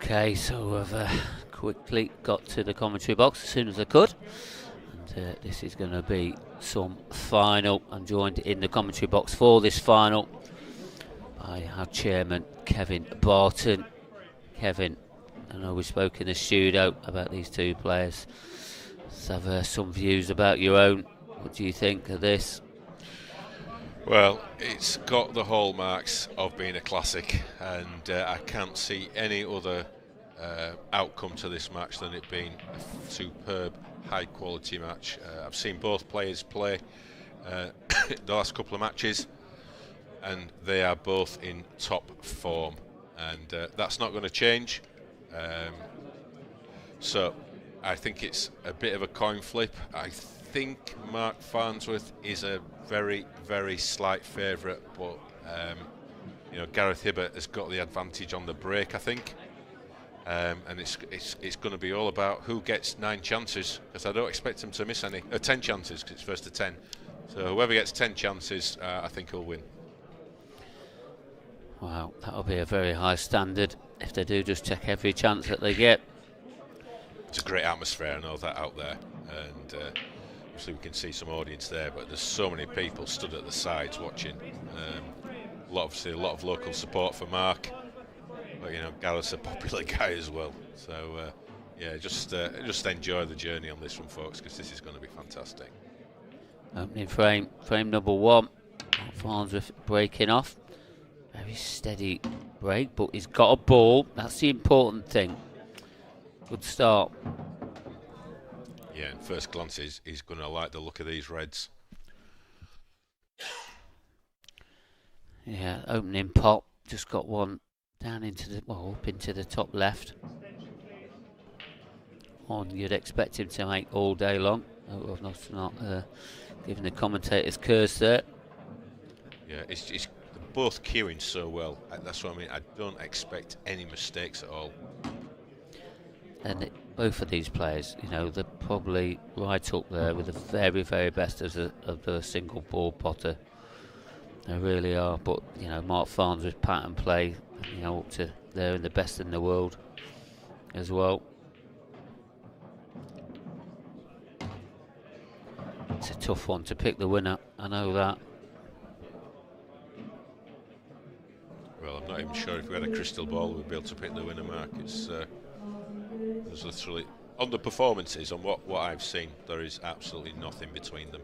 Okay, so I've quickly got to the commentary box as soon as I could. And this is going to be some final. I'm joined in the commentary box for this final by our chairman, Kevin Barton. Kevin, I know we spoke in the studio about these two players. Let's have some views about your own. What do you think of this? Well, it's got the hallmarks of being a classic, and I can't see any other outcome to this match than it being a superb, high-quality match. I've seen both players play the last couple of matches, and they are both in top form, and that's not going to change. So I think it's a bit of a coin flip. I think Marc Farnsworth is a very, very slight favourite, but Gareth Hibbott has got the advantage on the break, I think, and it's going to be all about who gets 9 chances, because I don't expect him to miss any. 10 chances, because it's first to 10. So whoever gets 10 chances, I think he'll win. Wow, that'll be a very high standard if they do just check every chance that they get. It's a great atmosphere, I know that, out there, and obviously we can see some audience there, but there's so many people stood at the sides watching. A lot of local support for Mark, but Gareth's a popular guy as well. So yeah, just enjoy the journey on this one, folks, because this is going to be fantastic. Opening frame number 1. Farnsworth breaking off. Very steady break, but he's got a ball. That's the important thing. Good start. Yeah, and first glance, he's going to like the look of these reds. Yeah, opening pop. Just got one down into up into the top left. One you'd expect him to make all day long. I've not given the commentator's curse there. Yeah, it's both queuing so well. That's what I mean. I don't expect any mistakes at all. And both of these players, they're probably right up there with the very, very best of the single ball potter. They really are. But Marc Farnsworth's pattern play, up to there and the best in the world as well. It's a tough one to pick the winner. I know that. Well, I'm not even sure if we had a crystal ball we'd be able to pick the winner, Mark. It's there's literally, on the performances, on what I've seen, there is absolutely nothing between them.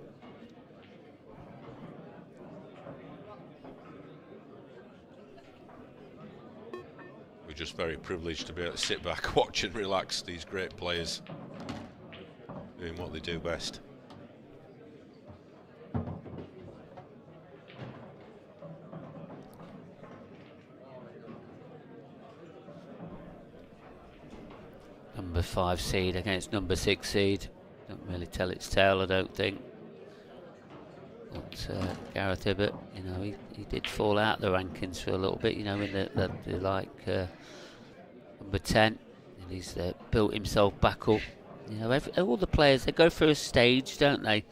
We're just very privileged to be able to sit back, watch and relax these great players doing what they do best. Number 5 seed against number 6 seed. Don't really tell its tale, I don't think. But Gareth Hibbott, he did fall out the rankings for a little bit, in the number 10. And he's built himself back up. All the players, they go through a stage, don't they,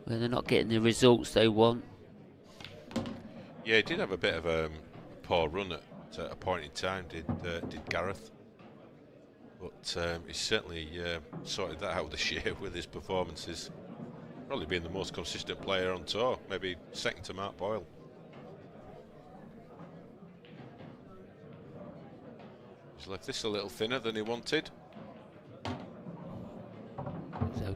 where they're not getting the results they want. Yeah, he did have a bit of a poor run at a point in time, did Gareth. But he's certainly sorted that out this year with his performances. Probably being the most consistent player on tour, maybe second to Mark Boyle. He's left this a little thinner than he wanted. Yeah,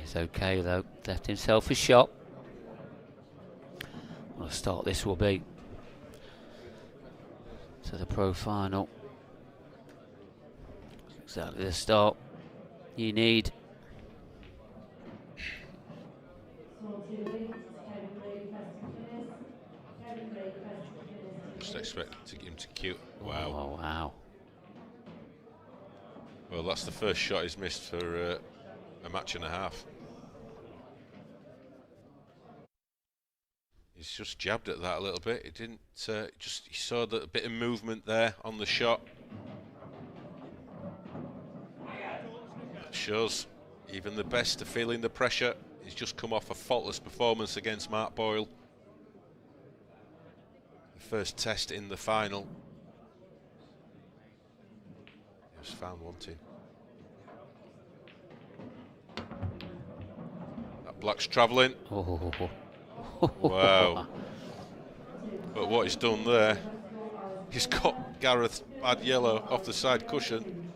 it's okay though. Left himself a shot. What a start this will be to the pro final. Exactly the start you need. Just expect him to cue. Wow. Oh, wow. Well, that's the first shot he's missed for a match and a half. He's just jabbed at that a little bit. He didn't. He saw that a bit of movement there on the shot. That shows even the best are feeling the pressure. He's just come off a faultless performance against Mark Boyle. first test in the final. Just found wanting. That black's travelling. Oh. Wow. But what he's done there, he's got Gareth's bad yellow off the side cushion.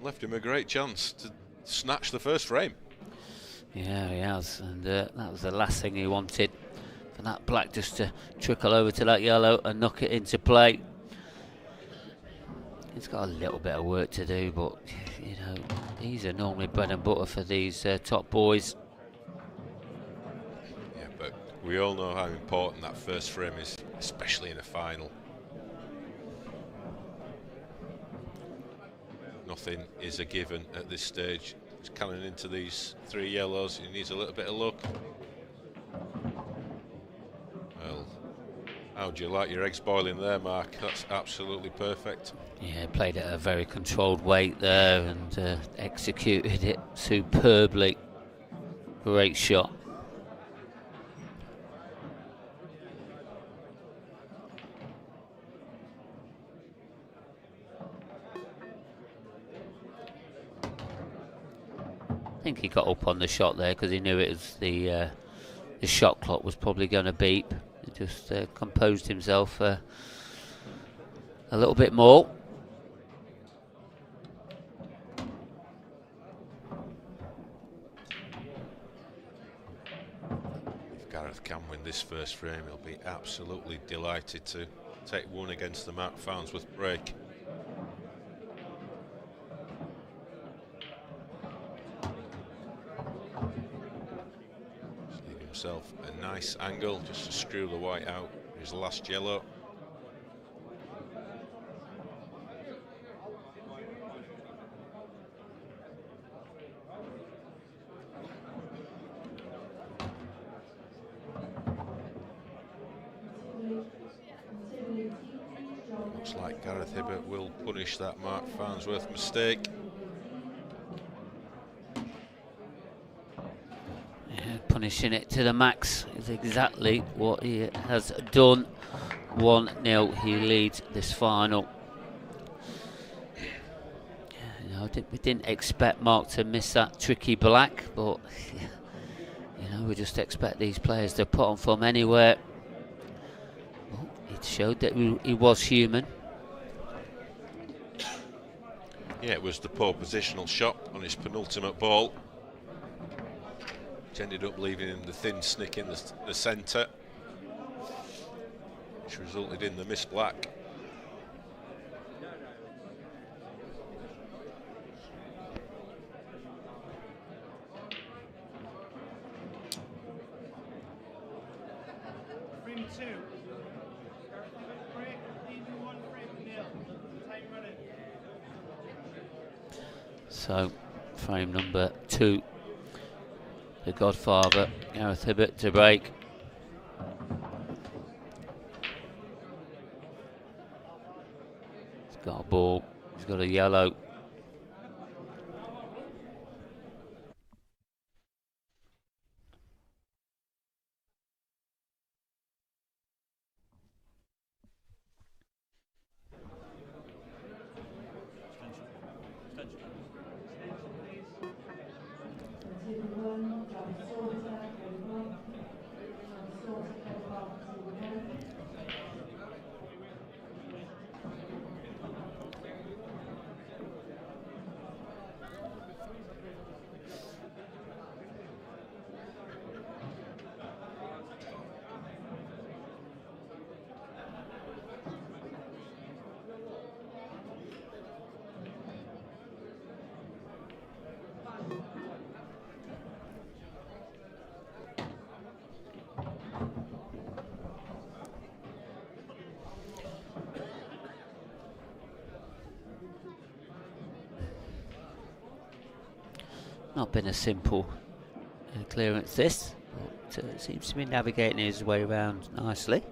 Left him a great chance to snatch the first frame. Yeah, he has, and that was the last thing he wanted, for that black just to trickle over to that yellow and knock it into play. He's got a little bit of work to do, but you know, these are normally bread and butter for these top boys. Yeah, but we all know how important that first frame is, especially in a final. Nothing is a given at this stage. He's cannon into these 3 yellows. He needs a little bit of luck. Well, how do you like your eggs boiling there, Mark? That's absolutely perfect. Yeah, played at a very controlled weight there and executed it superbly. Great shot. I think he got up on the shot there because he knew it was the shot clock was probably going to beep. He just composed himself a little bit more. If Gareth can win this first frame, he'll be absolutely delighted to take one against the Marc Farnsworth break. Himself a nice angle just to screw the white out. His last yellow. Looks like Gareth Hibbott will punish that Marc Farnsworth mistake. Punishing it to the max is exactly what he has done. 1-0, he leads this final. You know, we didn't expect Mark to miss that tricky black, but you know, we just expect these players to put on form anywhere. Well, it showed that he was human. Yeah, it was the poor positional shot on his penultimate ball, which ended up leaving him the thin snick in the centre, which resulted in the missed black. Frame 2. Break, leaving 1 frame nil. Time running. So, frame number 2. The Godfather Gareth Hibbott to break. He's got a ball, he's got a yellow. Not been a simple clearance this, but seems to be navigating his way around nicely.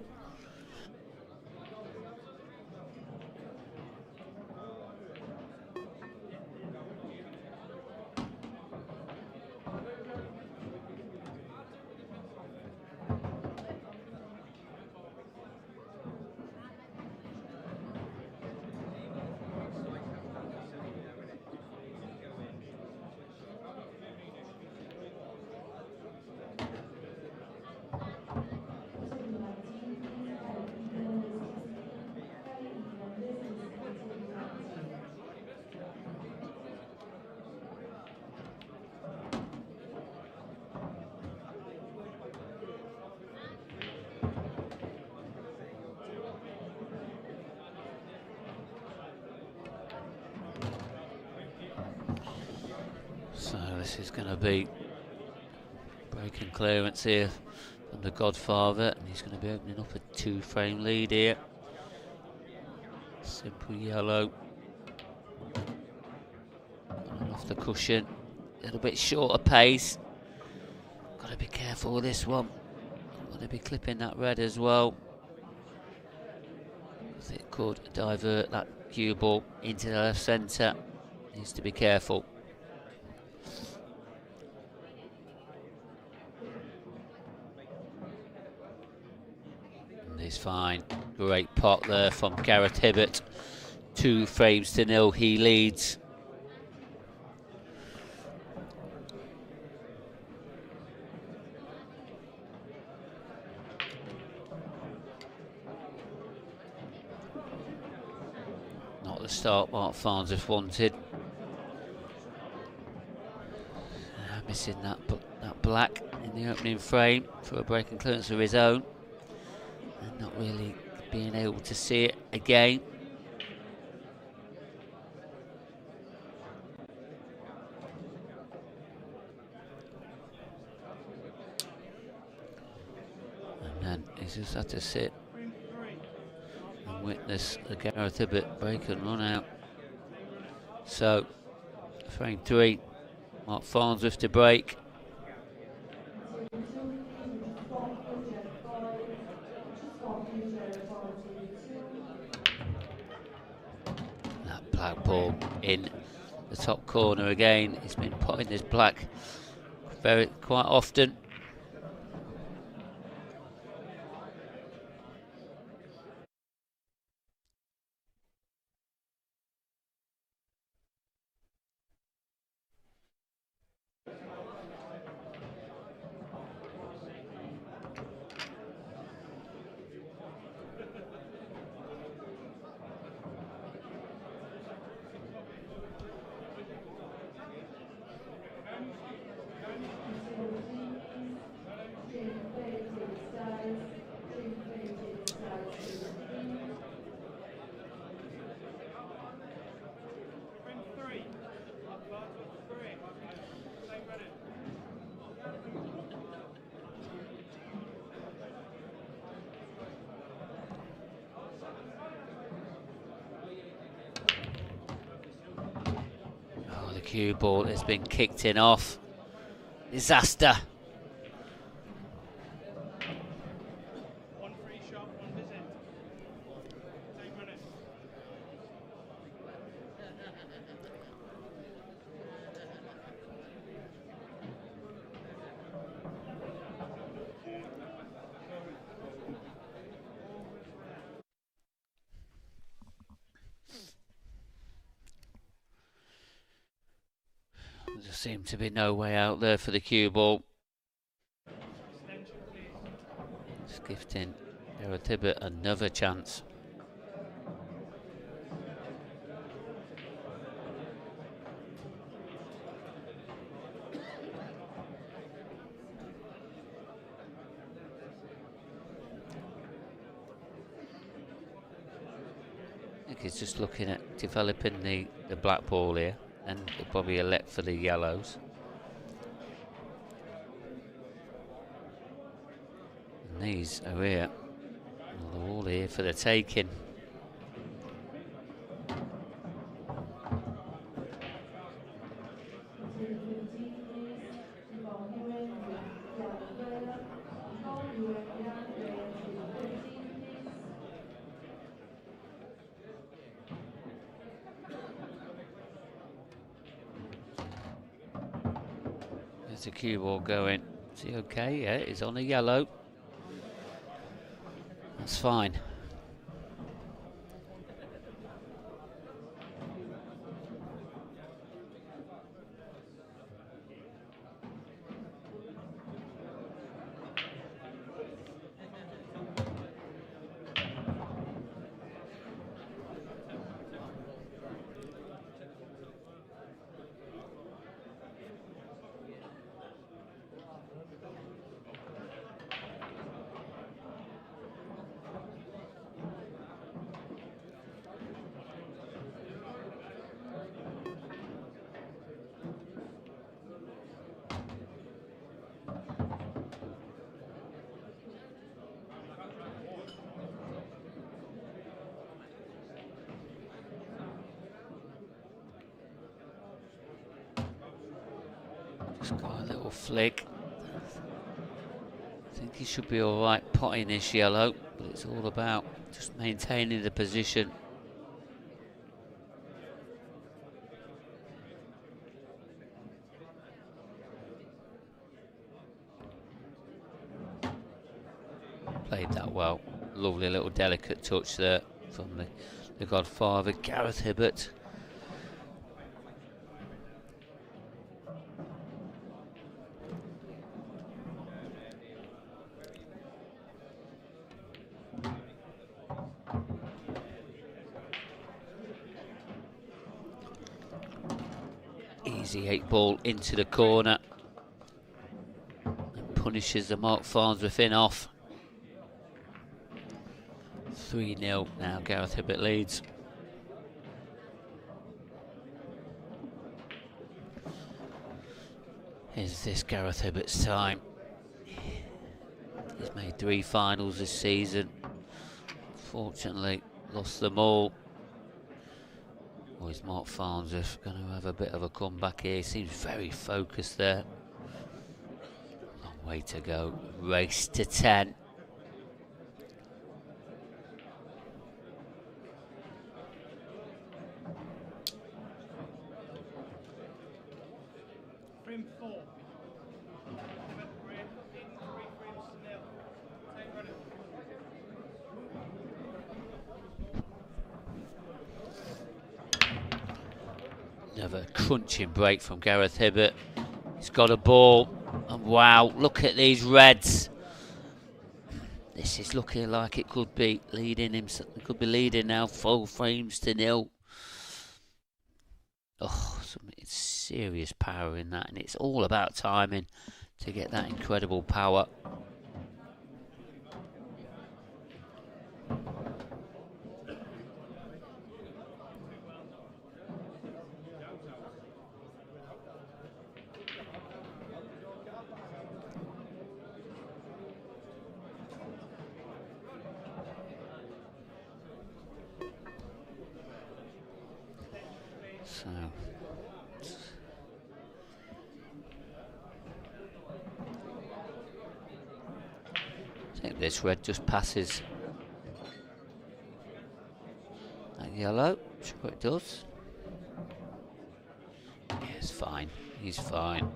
this is going to be breaking clearance here from the Godfather, and he's going to be opening up a 2-frame lead here. Simple yellow. Off the cushion. A little bit shorter pace. Got to be careful with this one. Got to be clipping that red as well. It could divert that cue ball into the left centre. Needs to be careful. And he's fine. Great pot there from Gareth Hibbott. 2 frames to 0. He leads. Not the start Marc Farnsworth wanted. Missing that black in the opening frame for a breaking clearance of his own, and not really being able to see it again. And then he's just had to sit and witness the Gareth Hibbott break and run out. So, frame 3, Marc Farnsworth to break. That black ball in the top corner again. He's been potting this black quite often. Cue ball has been kicked in off. Disaster. One free shot, one visit. 10 minutes. There seemed to be no way out there for the cue ball. Just gifting Gareth Hibbott another chance. I think he's just looking at developing the black ball here, and he'll probably elect for the yellows. And these are here. Well, they're all here for the taking. There's the cue ball going. Is he okay? Yeah, he's on a yellow. That's fine. It's got a little flick. I think he should be all right potting this yellow, but it's all about just maintaining the position. Played that well. Lovely little delicate touch there from the Godfather Gareth Hibbott. Easy 8-ball into the corner. And punishes the Marc Farnsworth in off. 3-0 now, Gareth Hibbott leads. Is this Gareth Hibbott's time? He's made 3 finals this season. Fortunately, lost them all. Or is Marc Farnsworth going to have a bit of a comeback here? He seems very focused there. Long way to go. Race to 10. Frame 4. Break in 3 frames to nil. Time running. Another crunching break from Gareth Hibbott. He's got a ball, and wow, look at these reds. This is looking like it could be leading him. It could be leading now 4 frames to nil. Oh, some serious power in that, and it's all about timing to get that incredible power. So I think this red just passes that yellow. Sure it does. Yeah, it's fine. He's fine.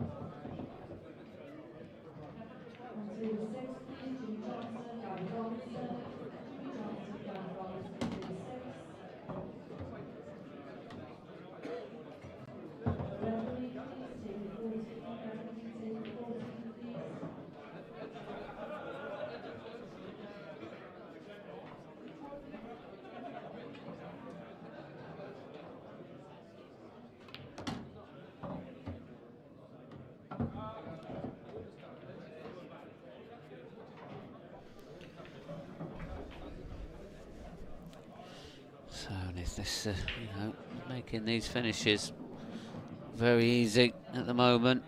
So is this, you know, making these finishes very easy at the moment.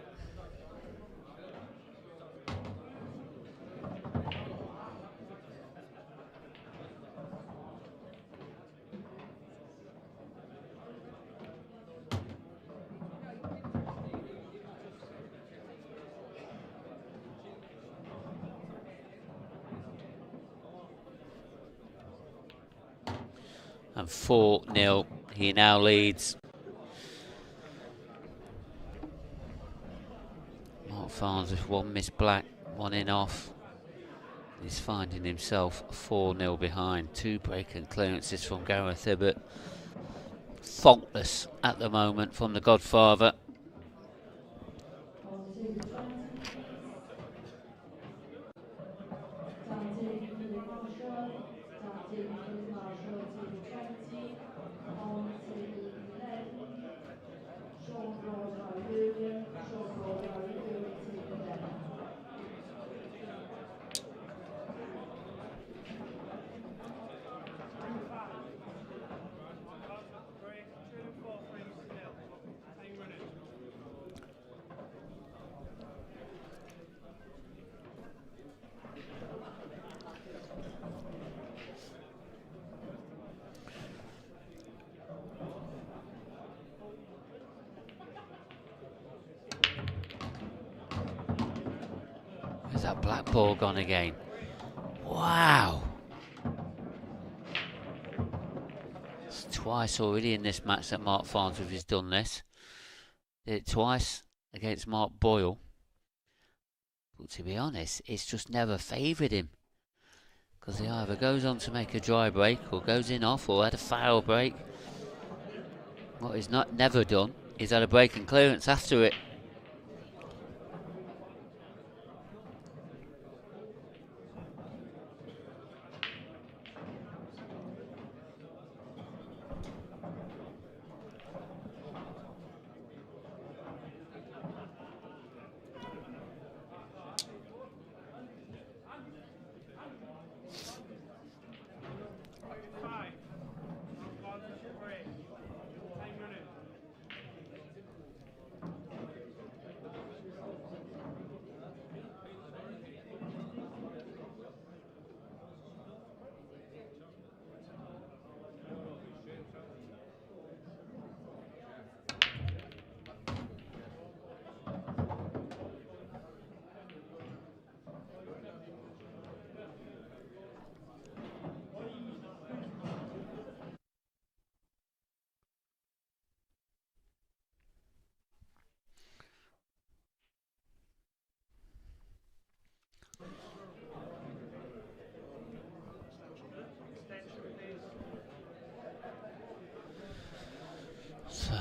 And 4-0, he now leads. Marc Farnsworth, 1 miss black, 1 in off. He's finding himself 4-0 behind. 2 break and clearances from Gareth Hibbott. Faultless at the moment from the Godfather. Break 2 and 4 frames to nil. Time running. black ball gone again. Wow. It's twice already in this match that Marc Farnsworth has done this. Did it twice against Mark Boyle. But to be honest, it's just never favoured him. Because he either goes on to make a dry break, or goes in off, or had a foul break. What he's never done is had a break and clearance after it. So,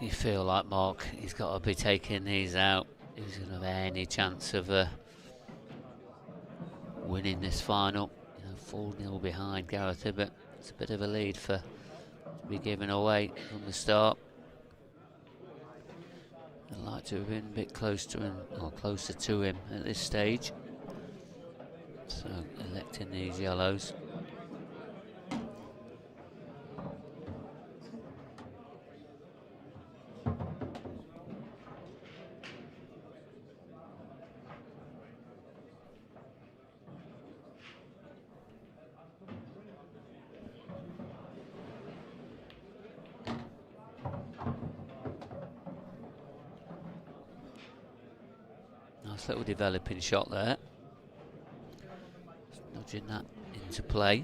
you feel like Marc, he's got to be taking these out. He's going to have any chance of winning this final. 4-0 behind Gareth Hibbott. It's a bit of a lead to be given away from the start. I'd like to have been a bit close to him, or closer to him at this stage. So, electing these yellows. Nice little developing shot there. Just nudging that into play.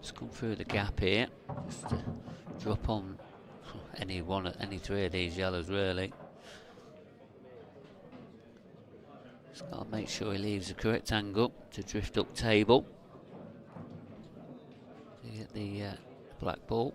Just come through the gap here. Just to drop on any three of these yellows really. Just got to make sure he leaves the correct angle to drift up table to get the black ball.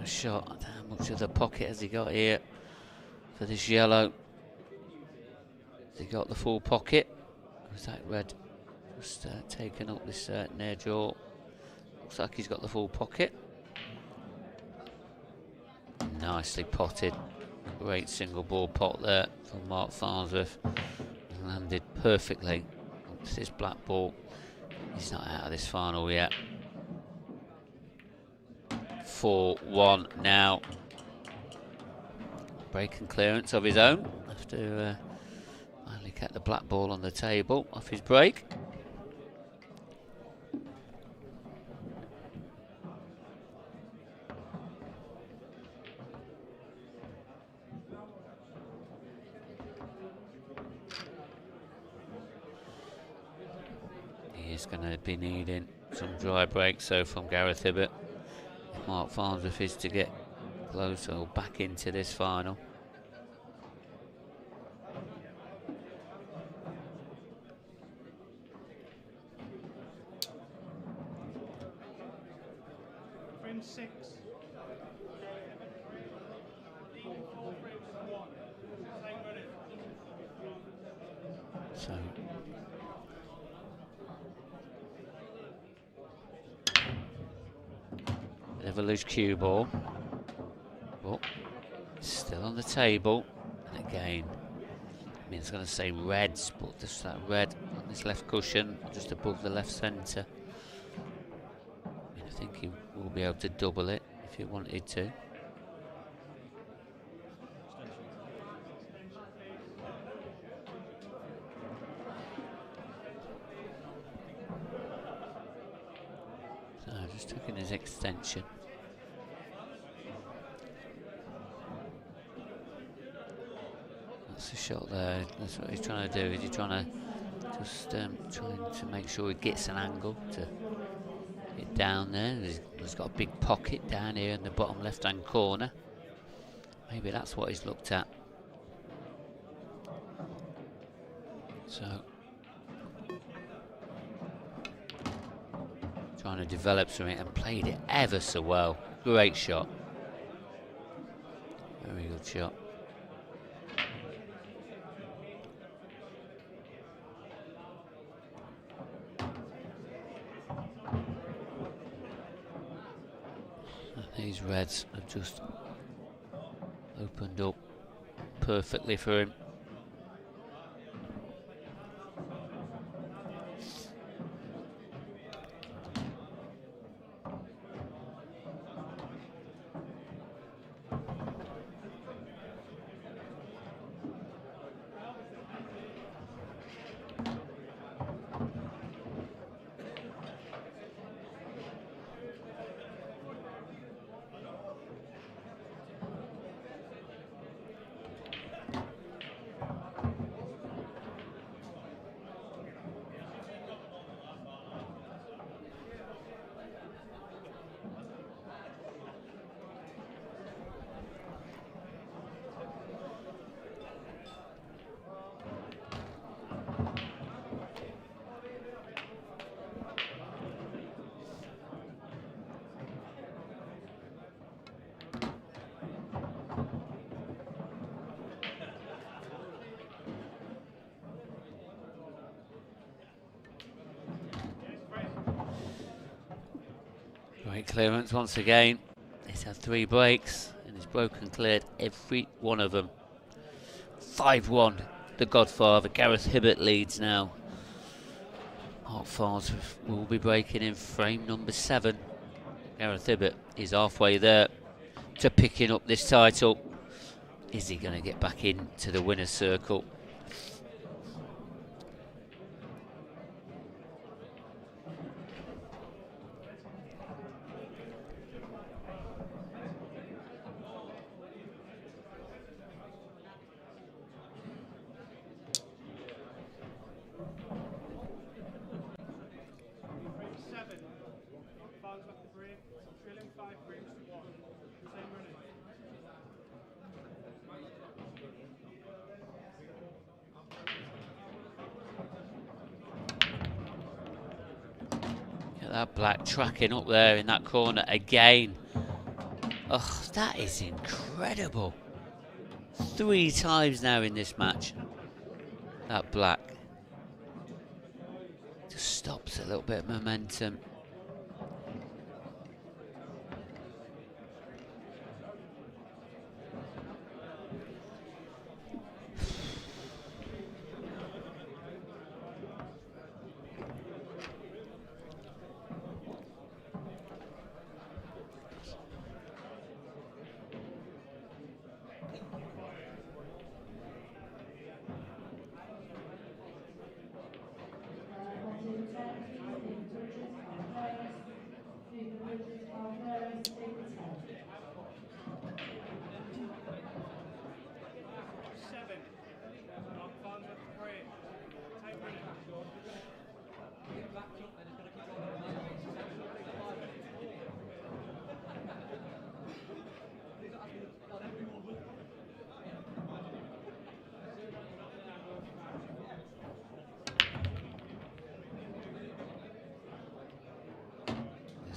Shot. How much of the pocket has he got here for this yellow? Has he got the full pocket? Or is that red just taking up this near jaw? Looks like he's got the full pocket. Nicely potted. Great single ball pot there from Marc Farnsworth. Landed perfectly. It's this black ball. He's not out of this final yet. 4-1 now. Break and clearance of his own after finally get the black ball on the table off his break. He is going to be needing some dry breaks so from Gareth Hibbott. Marc Farnsworth is to get closer or back into this final. 6. Leading 4 frames to 1. Time running. So bit of a loose cue ball, but it's still on the table. And again, I mean, it's going to say reds, but just that red on this left cushion, just above the left centre. I mean, I think he will be able to double it if he wanted to. So just taking his extension. That's the shot there. That's what he's trying to do. Is he trying to just trying to make sure he gets an angle to get down there. He's got a big pocket down here in the bottom left-hand corner. Maybe that's what he's looked at. So trying to develop something, and played it ever so well. Great shot. Very good shot. These reds have just opened up perfectly for him. Great clearance once again. He's had 3 breaks and he's broken cleared every one of them. 5-1. The Godfather Gareth Hibbott leads now. Marc Farnsworth will be breaking in frame number 7. Gareth Hibbott is halfway there to picking up this title. Is he going to get back into the winner's circle? That black tracking up there in that corner again. Oh, that is incredible. 3 times now in this match. That black just stops a little bit of momentum.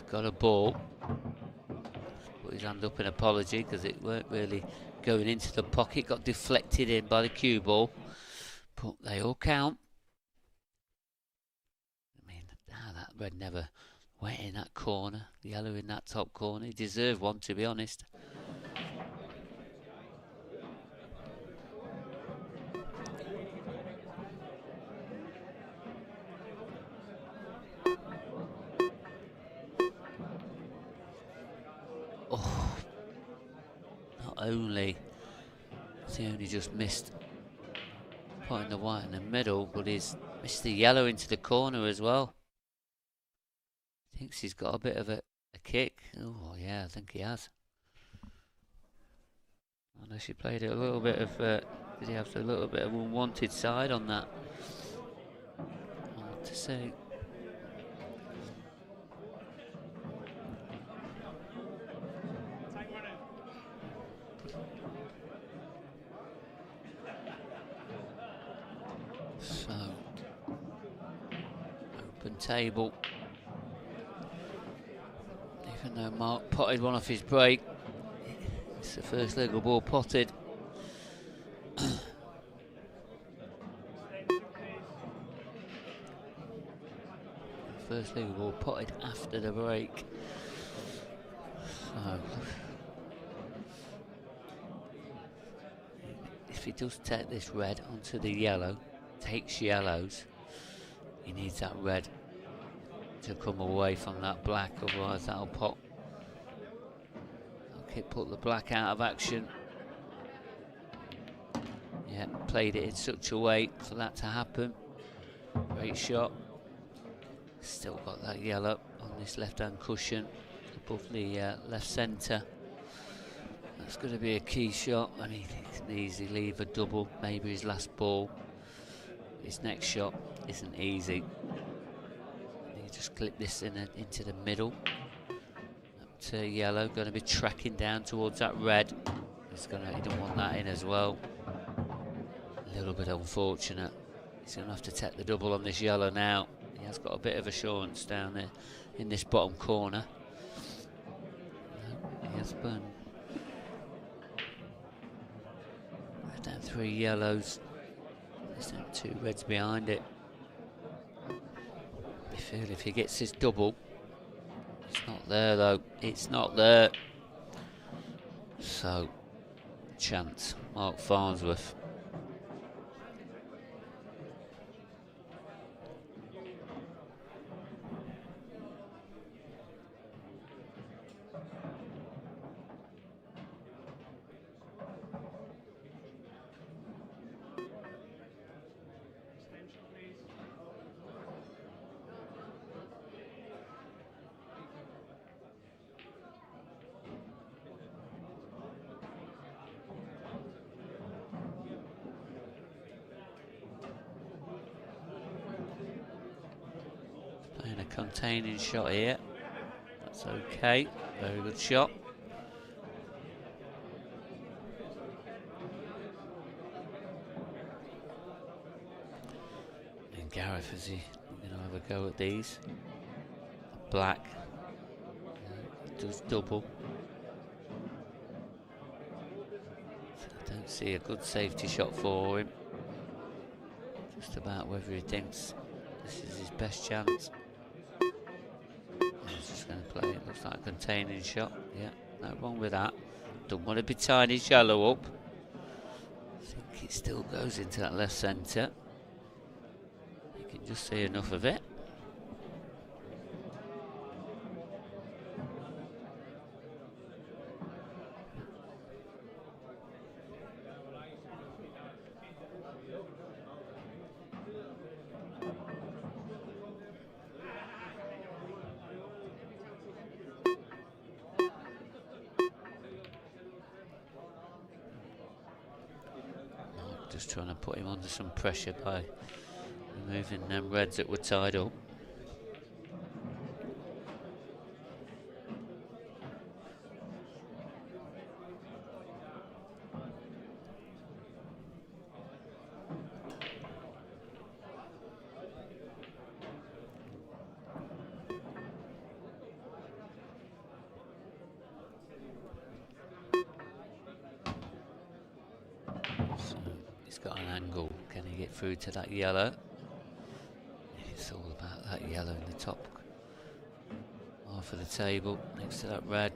Got a ball. put his hand up in apology because it weren't really going into the pocket. Got deflected in by the cue ball. But they all count. I mean, that red never went in that corner. Yellow in that top corner. He deserved one, to be honest. Oh, not only has he only just missed putting the white in the middle, but he's missed the yellow into the corner as well. Thinks he's got a bit of a kick. Oh yeah, I think he has. Unless he played it a little bit of, did he have a little bit of unwanted side on that? Hard to say. So, open table. Even though Mark potted one off his break, it's the first leg of ball potted. First leg of ball potted after the break. So, if he does take this red onto the yellow, takes yellows, he needs that red to come away from that black, otherwise that'll pop. Okay, put the black out of action. Yeah, played it in such a way for that to happen. Great shot. Still got that yellow on this left-hand cushion above the left centre. That's going to be a key shot. I mean, he can easily leave a double, maybe his last ball. His next shot isn't easy. You just clip this into the middle. Up to yellow, going to be tracking down towards that red. He don't want that in as well. A little bit unfortunate. He's going to have to take the double on this yellow now. He has got a bit of assurance down there in this bottom corner. He has been down 3 yellows. There's then 2 reds behind it. I feel if he gets his double, it's not there though. It's not there. So, chance. Marc Farnsworth. Playing a containing shot here. That's okay. Very good shot. And Gareth, is he going to have a go at these? Black. Does double. I don't see a good safety shot for him. Just about whether he thinks this is his best chance. He's just going to play it. Looks like a containing shot. Yeah, no wrong with that. Don't want to be tying his yellow up. I think it still goes into that left centre. You can just see enough of it. Just trying to put him under some pressure by removing them reds that were tied up. He's got an angle. Can he get through to that yellow? It's all about that yellow in the top half of the table next to that red.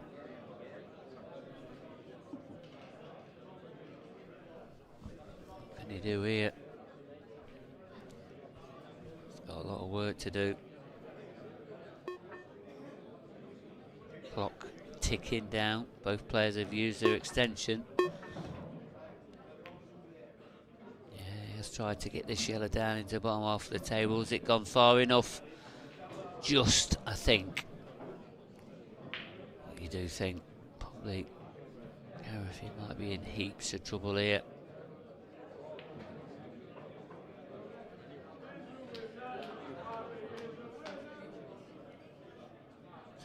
What can he do here? He's got a lot of work to do. Clock ticking down. Both players have used their extension. Yeah, he's tried to get this yellow down into the bottom half of the table. Has it gone far enough? Just, I think. You do think probably Gareth, he might be in heaps of trouble here.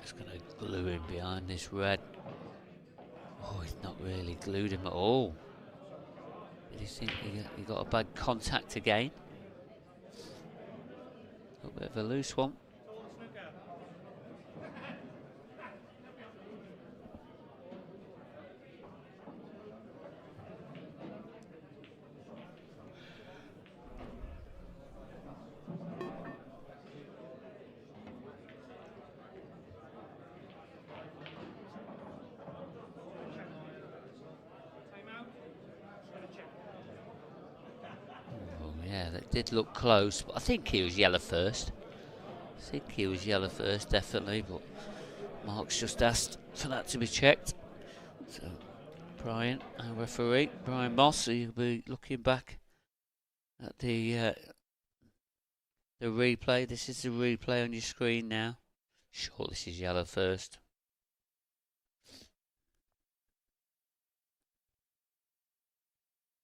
Just going to glue him behind this red. Oh, he's not really glued him at all. Did he think he got a bad contact again? A little bit of a loose one. Yeah, that did look close, but I think he was yellow first. Definitely, but Mark's just asked for that to be checked. So, Brian, our referee, Brian Moss, he'll be looking back at the replay. This is the replay on your screen now. Sure, this is yellow first.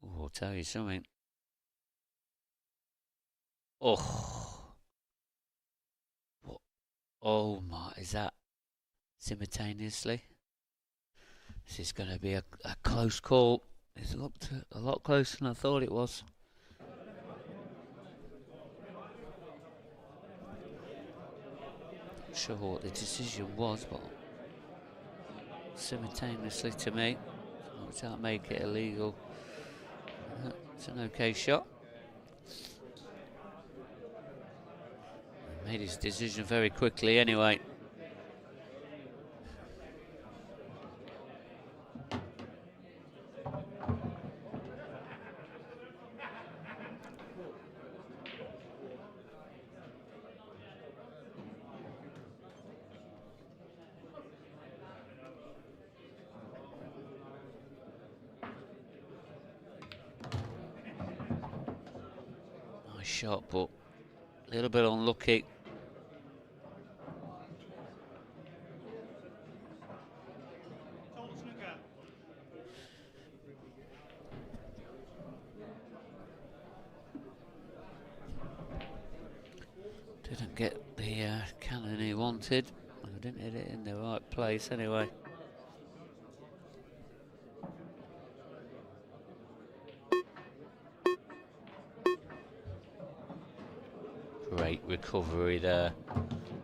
Oh, I'll tell you something. Oh. What? Oh my, is that simultaneously? This is going to be a close call. It's looked a lot closer than I thought it was. Not sure what the decision was, but simultaneously to me, does that make it illegal? It's an okay shot. Made his decision very quickly anyway. Nice shot, but a little bit unlucky. Didn't get the cannon he wanted. I didn't hit it in the right place anyway. Great recovery there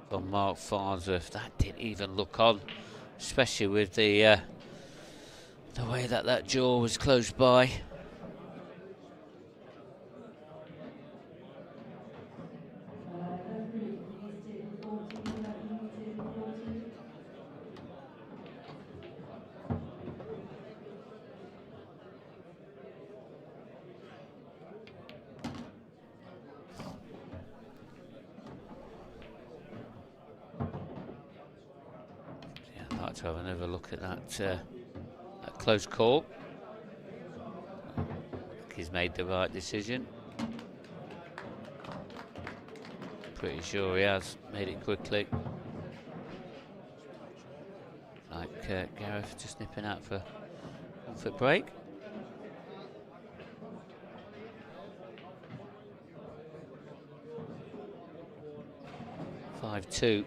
from Marc Farnsworth. That didn't even look on, especially with the way that jaw was close by. I'd like to have another look at that close call. I think he's made the right decision. Pretty sure he has made it quickly. Like Gareth just nipping out for 1 foot break. (5-2).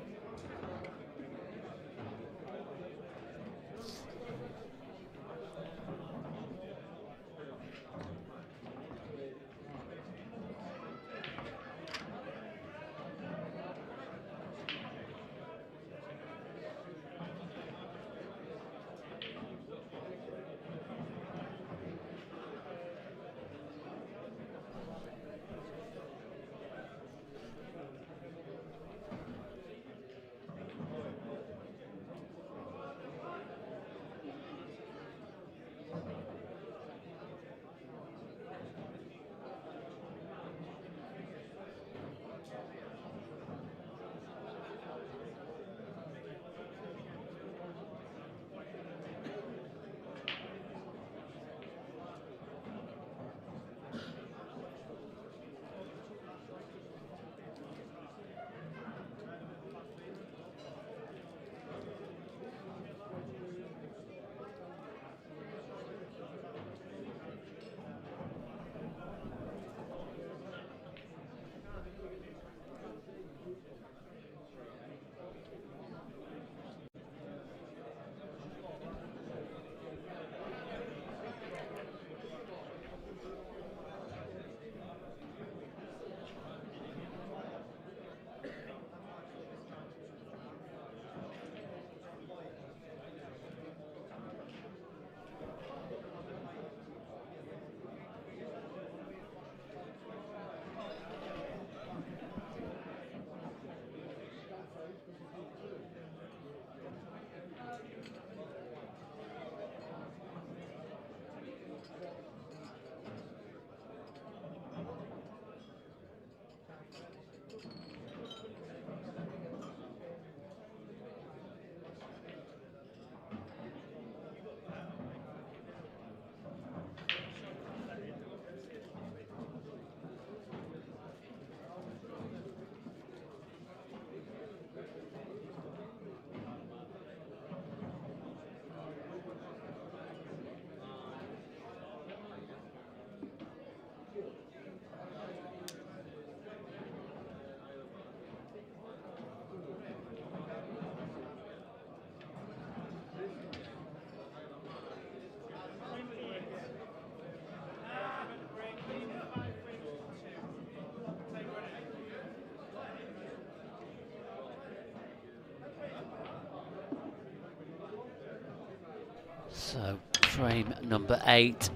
So frame number 8,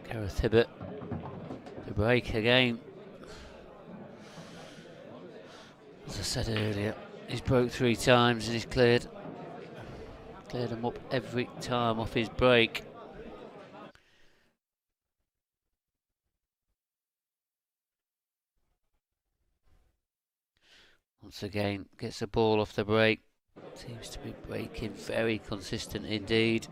Gareth Hibbott, the break again. As I said earlier, he's broke 3 times and he's cleared them up every time off his break. Once again, gets the ball off the break. Seems to be breaking very consistent indeed.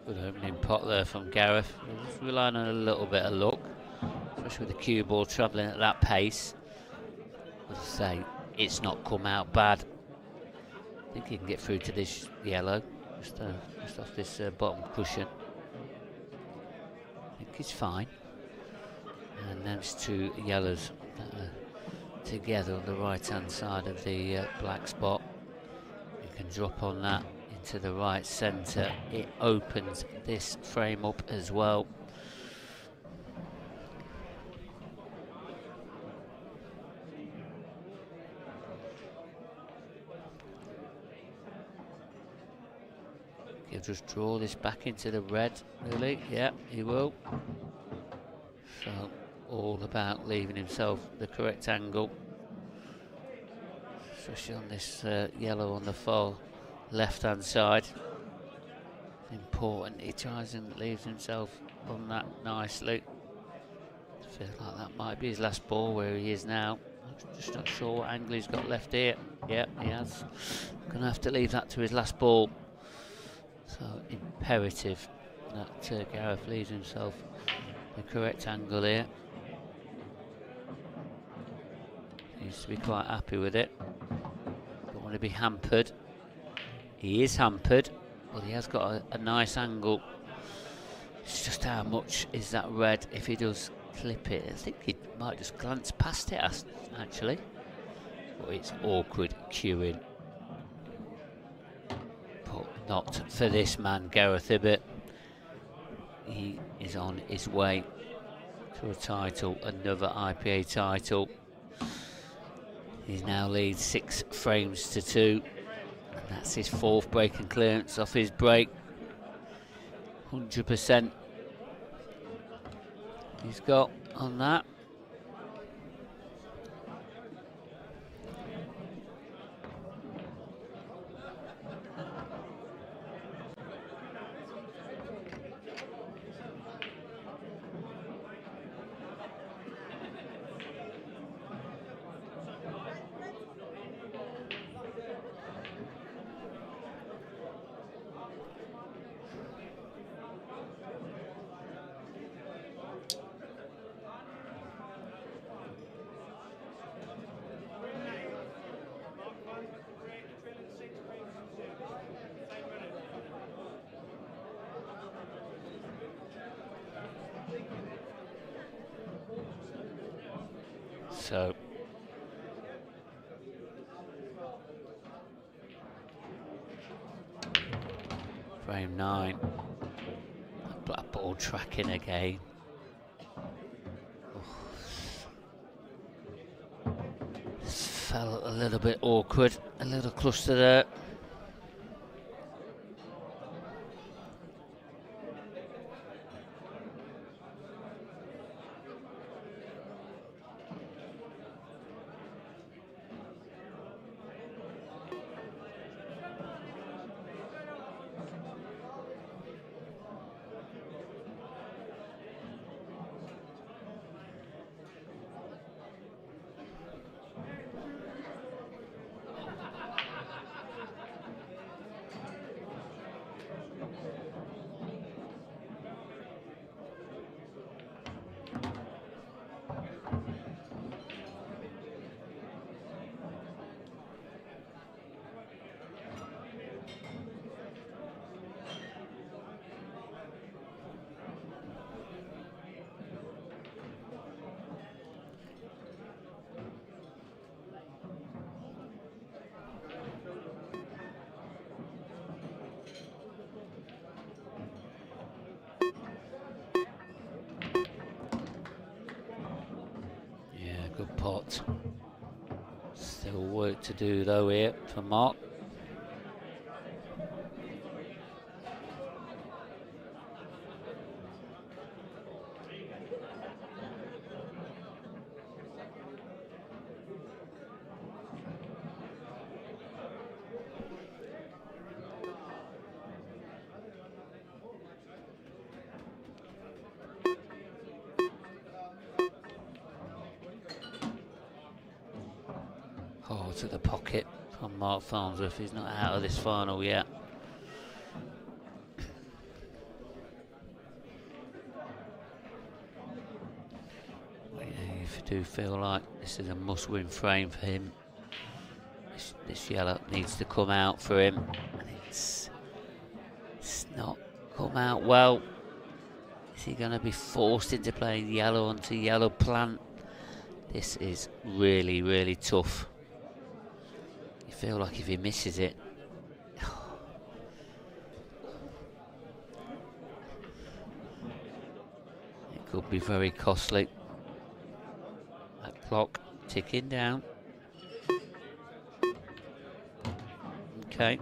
Good opening pot there from Gareth. Just relying on a little bit of luck, especially with the cue ball travelling at that pace. As I say, it's not come out bad. I think he can get through to this yellow, just off this bottom cushion. I think he's fine. And those 2 yellows that are together on the right hand side of the black spot. You can drop on that into the right centre. It opens this frame up as well. He'll just draw this back into the red, really. Yeah, he will. So all about leaving himself the correct angle, especially on this yellow on the far left hand side. Important he tries and leaves himself on that nicely. I feel like that might be his last ball where he is now. I'm just not sure what angle he's got left here. Yeah, he has. Gonna have to leave that to his last ball. So imperative that Gareth leaves himself the correct angle here. Needs to be quite happy with it. Don't want to be hampered. He is hampered, but he has got a nice angle. It's just how much is that red if he does clip it. I think he might just glance past it actually. But it's awkward cueing. But not for this man, Gareth Hibbott. He is on his way to a title, another IPA title. He now leads 6 frames to 2. And that's his 4th break and clearance off his break. 100% he's got on that. So frame 9, black ball tracking again. This felt a little bit awkward, a little cluster there. Good pot. Still work to do though here for Mark. Oh, to the pocket from Marc Farnsworth. He's not out of this final yet. Well, yeah, if you do feel like this is a must-win frame for him, this yellow needs to come out for him, and it's not come out well. Is he going to be forced into playing yellow onto yellow plant? This is really, really tough. You feel like if he misses it, it could be very costly. That clock ticking down. Okay.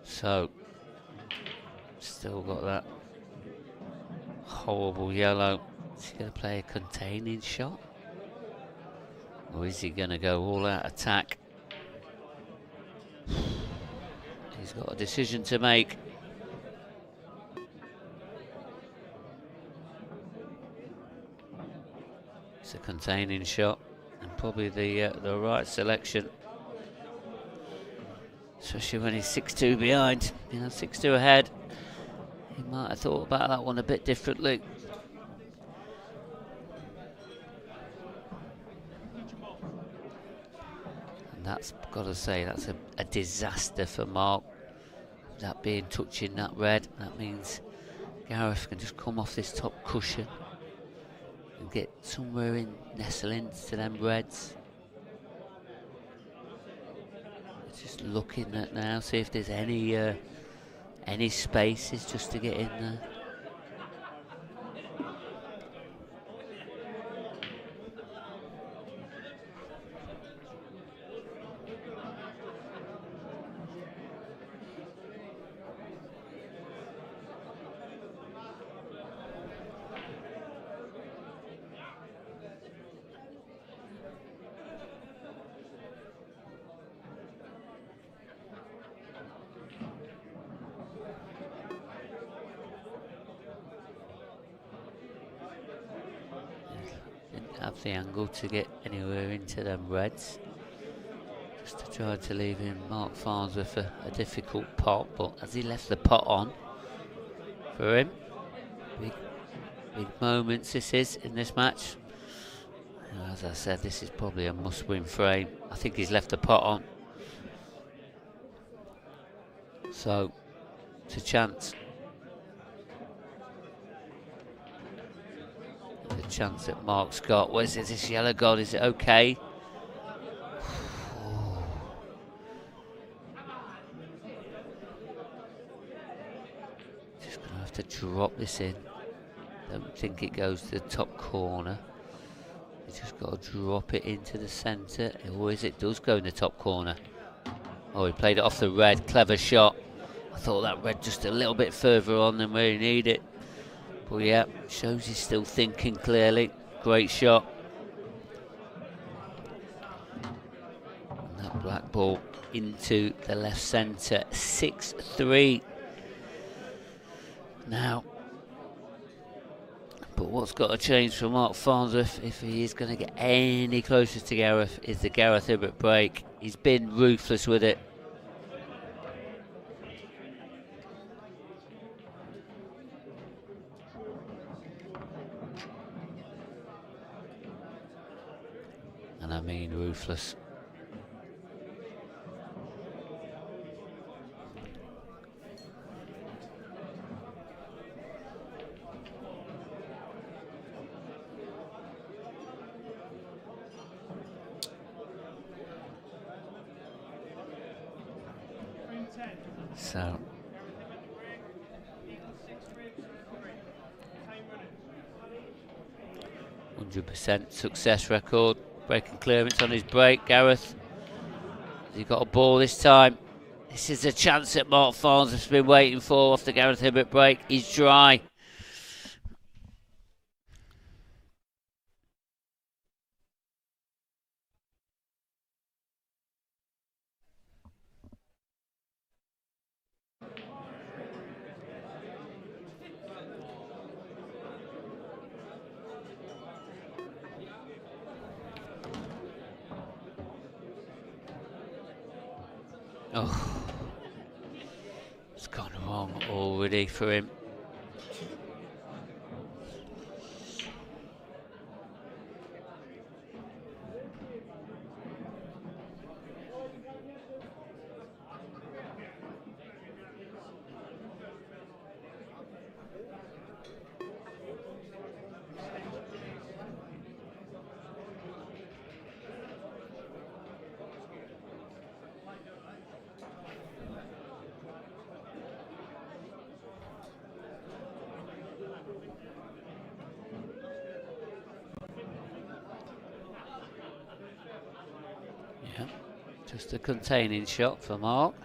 So, still got that horrible yellow. Is he going to play a containing shot? Or is he going to go all out attack? He's got a decision to make. It's a containing shot, and probably the right selection. Especially when he's 6-2 behind, 6-2 ahead. He might have thought about that one a bit differently. And that's, got to say, that's a disaster for Mark. That being touching that red, that means Gareth can just come off this top cushion and get somewhere in, nestle into them reds. Just looking at now, see if there's any spaces just to get in there. Have the angle to get anywhere into them reds, just to try to leave him Marc Farnsworth a difficult pot. But as he left the pot on for him, big moments this is in this match. As I said, this is probably a must-win frame. I think he's left the pot on, so it's a chance. The chance that Mark's got. Where's this yellow god? Is it okay? Just gonna have to drop this in. Don't think it goes to the top corner. You just got to drop it into the centre. Or is it does go in the top corner? Oh, he played it off the red. Clever shot. I thought that red just a little bit further on than where he needed it. Well, yeah, shows he's still thinking clearly. Great shot. And that black ball into the left centre. 6-3. Now, but what's got to change for Marc Farnsworth if he is going to get any closer to Gareth is the Gareth Hibbott break. He's been ruthless with it. And I mean ruthless. So 100% success record. Breaking clearance on his break. Gareth, has he got a ball this time? This is the chance that Marc Farnsworth's been waiting for off the Gareth Hibbott break. He's dry. Oh, it's gone wrong already for him. Yeah, just a containing shot for Marc.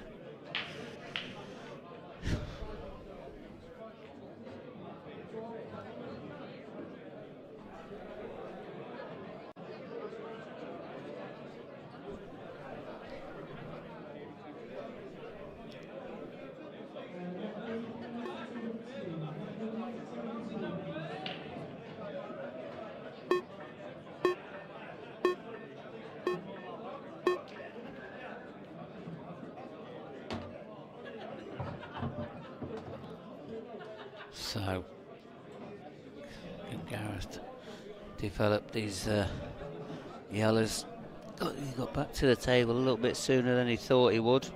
So, can Gareth develop these yellows? He got back to the table a little bit sooner than he thought he would.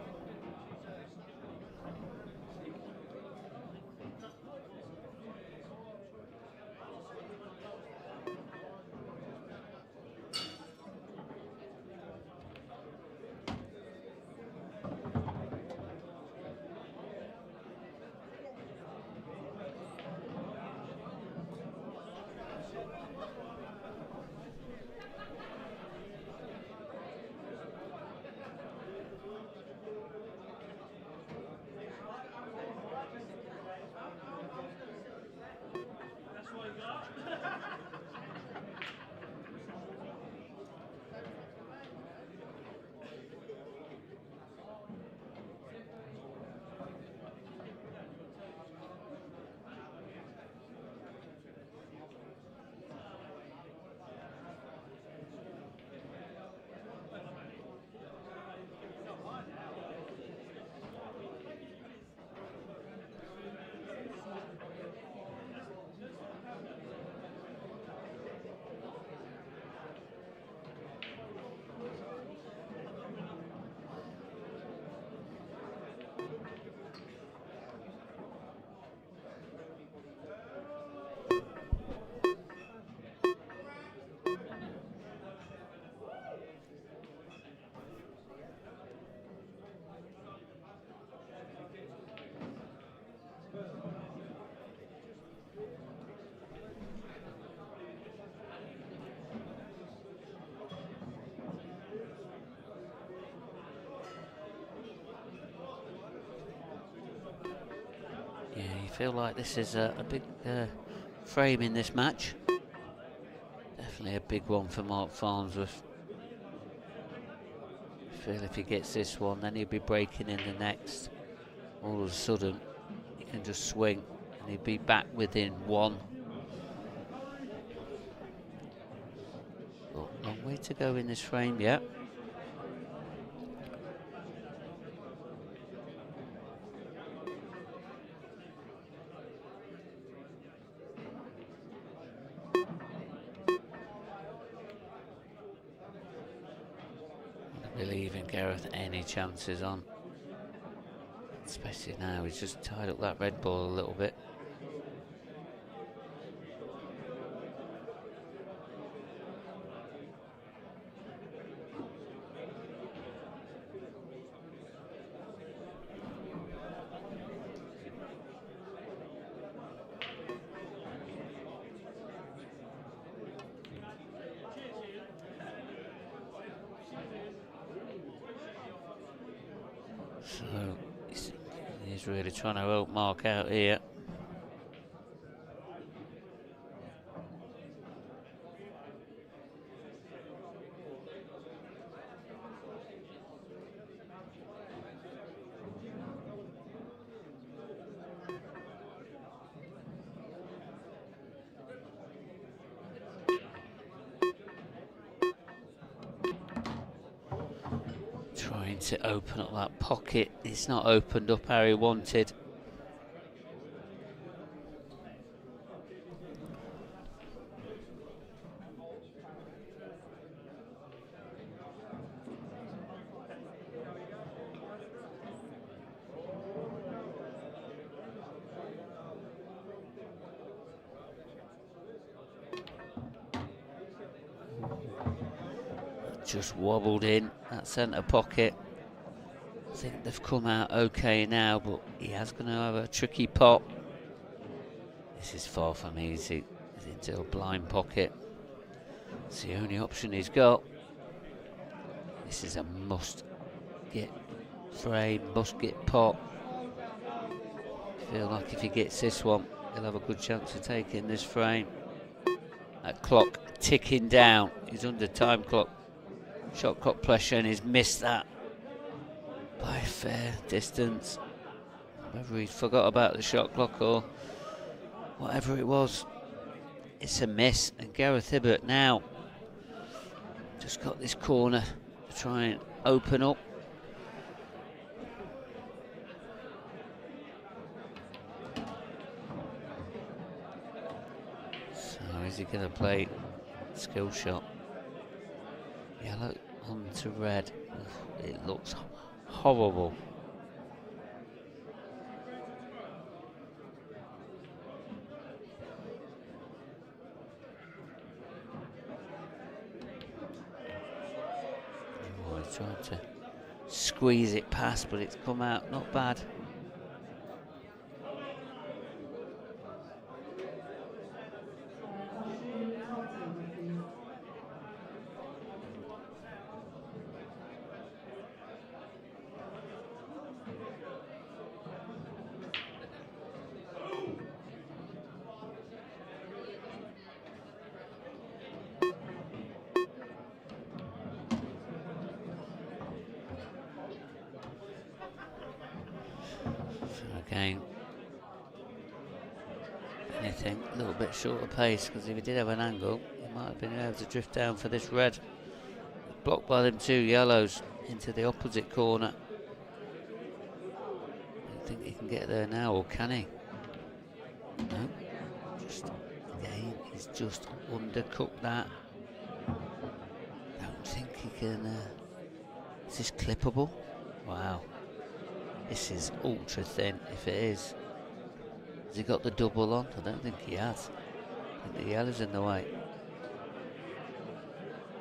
Yeah, you feel like this is a big frame in this match. Definitely a big one for Marc Farnsworth. I feel if he gets this one, then he'll be breaking in the next. All of a sudden, he can just swing and he'll be back within one. Oh, long way to go in this frame, yeah. Leaving Gareth any chances on, especially now he's just tied up that red ball a little bit. So he's really trying to help Marc out here. Trying to open up that pocket. It's not opened up how he wanted. Just wobbled in that centre pocket. I think they've come out okay now, but he has going to have a tricky pot. This is far from easy. He's into a blind pocket. It's the only option he's got. This is a must get frame, must get pot. I feel like if he gets this one, he'll have a good chance of taking this frame. That clock ticking down. He's under time clock. Shot clock pressure, and he's missed that by a fair distance. Whether he forgot about the shot clock or whatever it was, it's a miss. And Gareth Hibbott now just got this corner to try and open up. So is he going to play skill shot? Yellow onto red. It looks horrible. Oh, he's tried to squeeze it past, but it's come out not bad. Again, anything a little bit shorter pace, because if he did have an angle, he might have been able to drift down for this red. Blocked by them two yellows into the opposite corner. I don't think he can get there now, or can he? No. Just again, he's just undercooked that. Don't think he can. Is this clippable? Wow. This is ultra thin, if it is. Has he got the double on? I don't think he has. I think the yellow's in the way.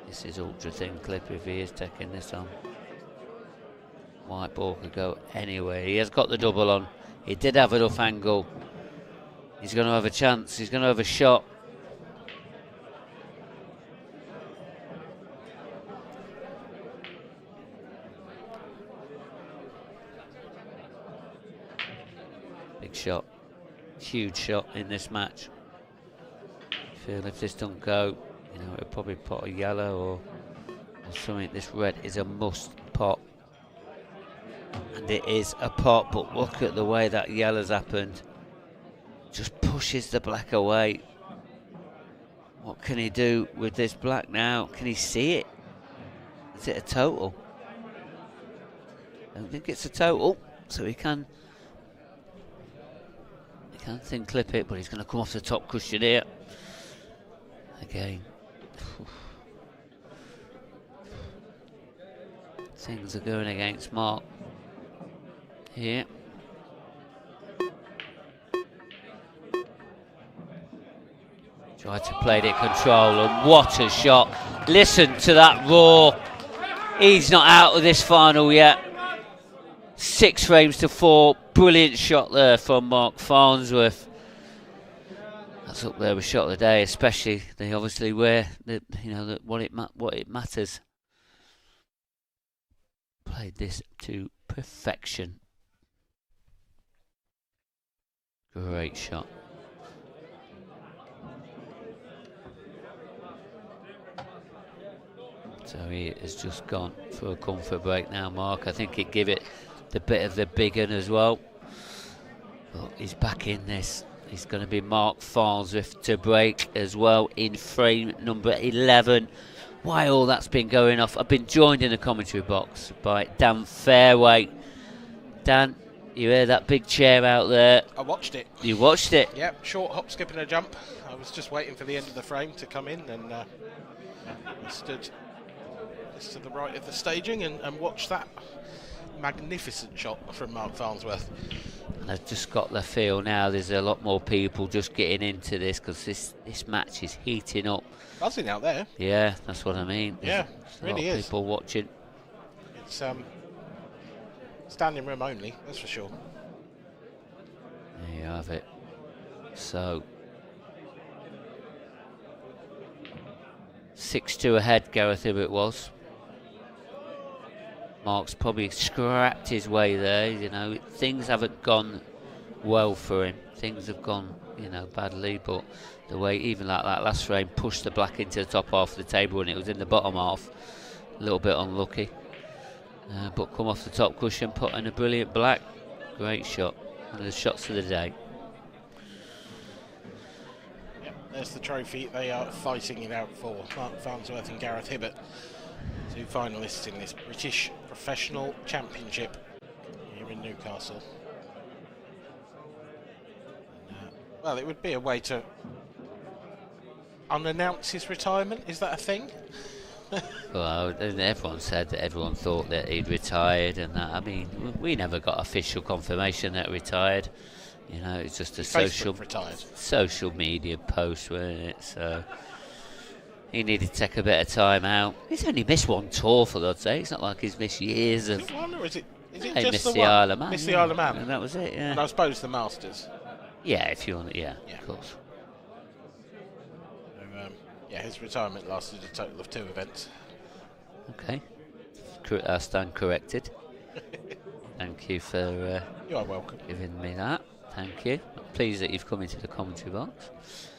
This is ultra thin clip if he is taking this on. White ball could go anywhere. He has got the double on. He did have enough angle. He's going to have a chance. He's going to have a shot. Big shot, huge shot in this match. I feel if this don't go, you know, it'll probably pot a yellow or something. This red is a must pot, and it is a pot. But look at the way that yellow's happened. Just pushes the black away. What can he do with this black now? Can he see it? Is it a total? I don't think it's a total, so he can. Can't think clip it, but he's going to come off the top cushion here. Again. Things are going against Marc here. Tried to play it control, and what a shot. Listen to that roar. He's not out of this final yet. 6 frames to 4. Brilliant shot there from Marc Farnsworth. That's up there with shot of the day, especially they obviously where the, you know, what it matters. Played this to perfection. Great shot. So he has just gone for a comfort break now, Mark. I think he'd give it the bit of the big un as well. But he's back in this. He's going to be Marc Farnsworth to break as well in frame number 11. While all that's been going off, I've been joined in the commentary box by Dan Fairway. Dan, you hear that big chair out there? I watched it. You watched it? Yep, short hop, skip and a jump. I was just waiting for the end of the frame to come in, and I stood just to the right of the staging and watched that magnificent shot from Marc Farnsworth. And I've just got the feel now there's a lot more people just getting into this because this match is heating up. Buzzing out there. Yeah, that's what I mean. Yeah, There's really a lot of is. people watching. It's standing room only, that's for sure. There you have it. So 6-2 ahead, Gareth Hibbott was. Mark's probably scrapped his way there. You know, things haven't gone well for him. Things have gone, badly. But the way, even like that last frame, pushed the black into the top half of the table, and it was in the bottom half. A little bit unlucky, but come off the top cushion, put in a brilliant black. Great shot. One of the shots of the day. Yep, there's the trophy. They are fighting it out for Marc Farnsworth and Gareth Hibbott, 2 finalists in this British Professional Championship here in Newcastle. And, well, it would be a way to unannounce his retirement. Is that a thing? Well, everyone said that everyone thought that he'd retired, and that. I mean, we never got official confirmation that he retired. It's just a social media post, wasn't it? So he needed to take a bit of time out. He's only missed one tour, for God's sake. It's not like he's missed years of. Is it one, or is it He just missed the the one? Isle of Man. Missed the Isle of Man. And that was it. Yeah. And I suppose the Masters. Yeah, if you want it. Yeah, Yeah. of course. So, yeah, his retirement lasted a total of 2 events. Okay. I stand corrected. Thank you for You are welcome. giving me that. Thank you. I'm pleased that you've come into the commentary box.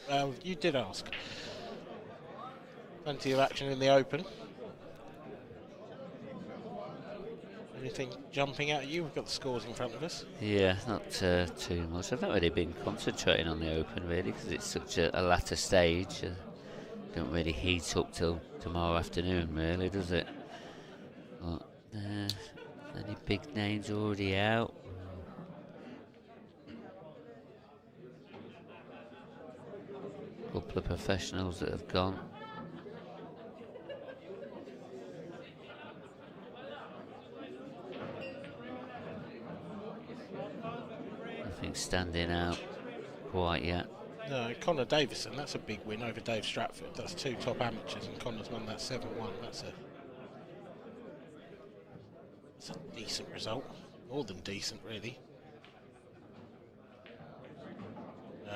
Well, you did ask. Plenty of action in the Open. Anything jumping out at you? We've got the scores in front of us. Yeah, not too much. I've not really been concentrating on the Open, really, because it's such a latter stage. Don't really heat up till tomorrow afternoon, really, does it? But any big names already out? Couple of professionals that have gone. Nothing standing out quite yet. No, Connor Davison, that's a big win over Dave Stratford. That's 2 top amateurs, and Connor's won that 7-1. That's a decent result. More than decent, really.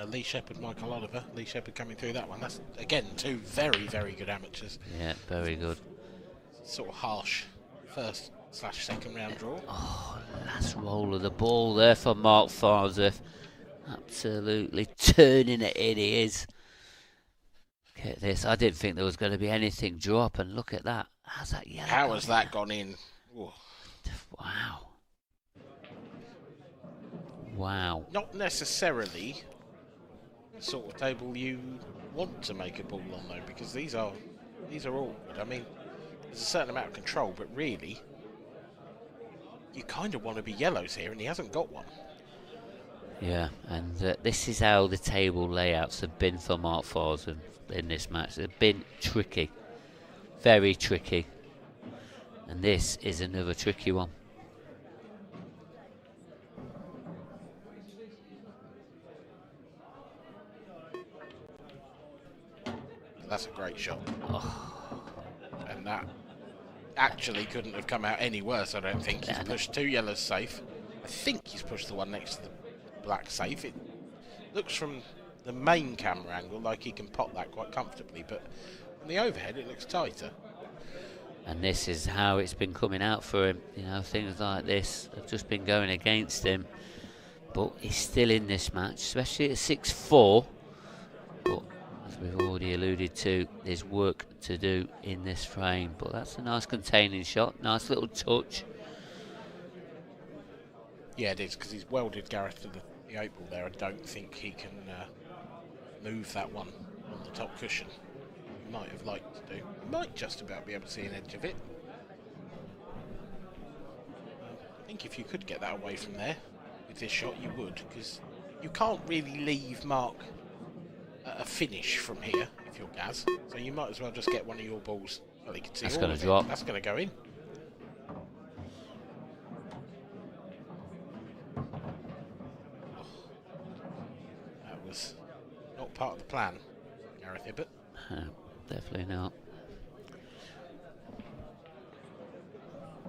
Lee Shepherd, Michael Oliver. Lee Shepherd coming through that one. That's, again, 2 very, very good amateurs. Yeah, very good. Sort of harsh first/second round draw. Oh, last roll of the ball there for Marc Farnsworth. Absolutely turning it in, he is. Look at this. I didn't think there was going to be anything drop, and look at that. How's that yellow? How has that gone in? Ooh. Wow. Wow. Not necessarily the sort of table you want to make a ball on, though, because these are all good. I mean, there's a certain amount of control, but really, you kind of want to be yellows here, and he hasn't got one. Yeah, and this is how the table layouts have been for Marc Farnsworth in this match. They've been tricky. Very tricky. And this is another tricky one. That's a great shot. Oh. And that actually couldn't have come out any worse, I don't think. He's pushed 2 yellows safe. I think he's pushed the one next to the black safe. It looks from the main camera angle like he can pot that quite comfortably, but from the overhead it looks tighter. And this is how it's been coming out for him. You know, things like this have just been going against him. But he's still in this match, especially at 6-4. But as we've already alluded to, there's work to do in this frame. But that's a nice containing shot, nice little touch. Yeah, it is, because he's welded Gareth to the 8-ball there. I don't think he can move that one on the top cushion. He might have liked to do. He might just about be able to see an edge of it. I think if you could get that away from there with this shot, you would, because you can't really leave Mark a finish from here if you're Gaz. So you might as well just get one of your balls. Well, he can see That's all going of to drop. it. That's going to go in. That was not part of the plan, Gareth Hibbott. Definitely not.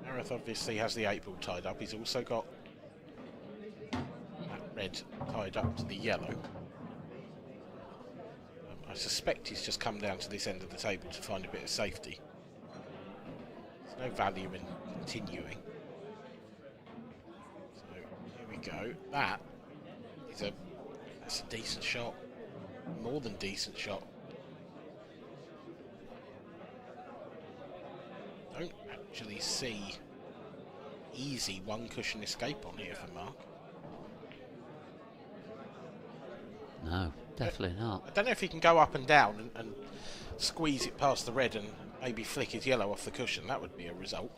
Gareth obviously has the 8-ball tied up. He's also got that red tied up to the yellow. I suspect he's just come down to this end of the table to find a bit of safety. There's no value in continuing. So here we go. That's a decent shot. More than decent shot. Don't actually see easy one cushion escape on here for Mark. No, definitely not. I don't know if he can go up and down and squeeze it past the red and maybe flick his yellow off the cushion. That would be a result.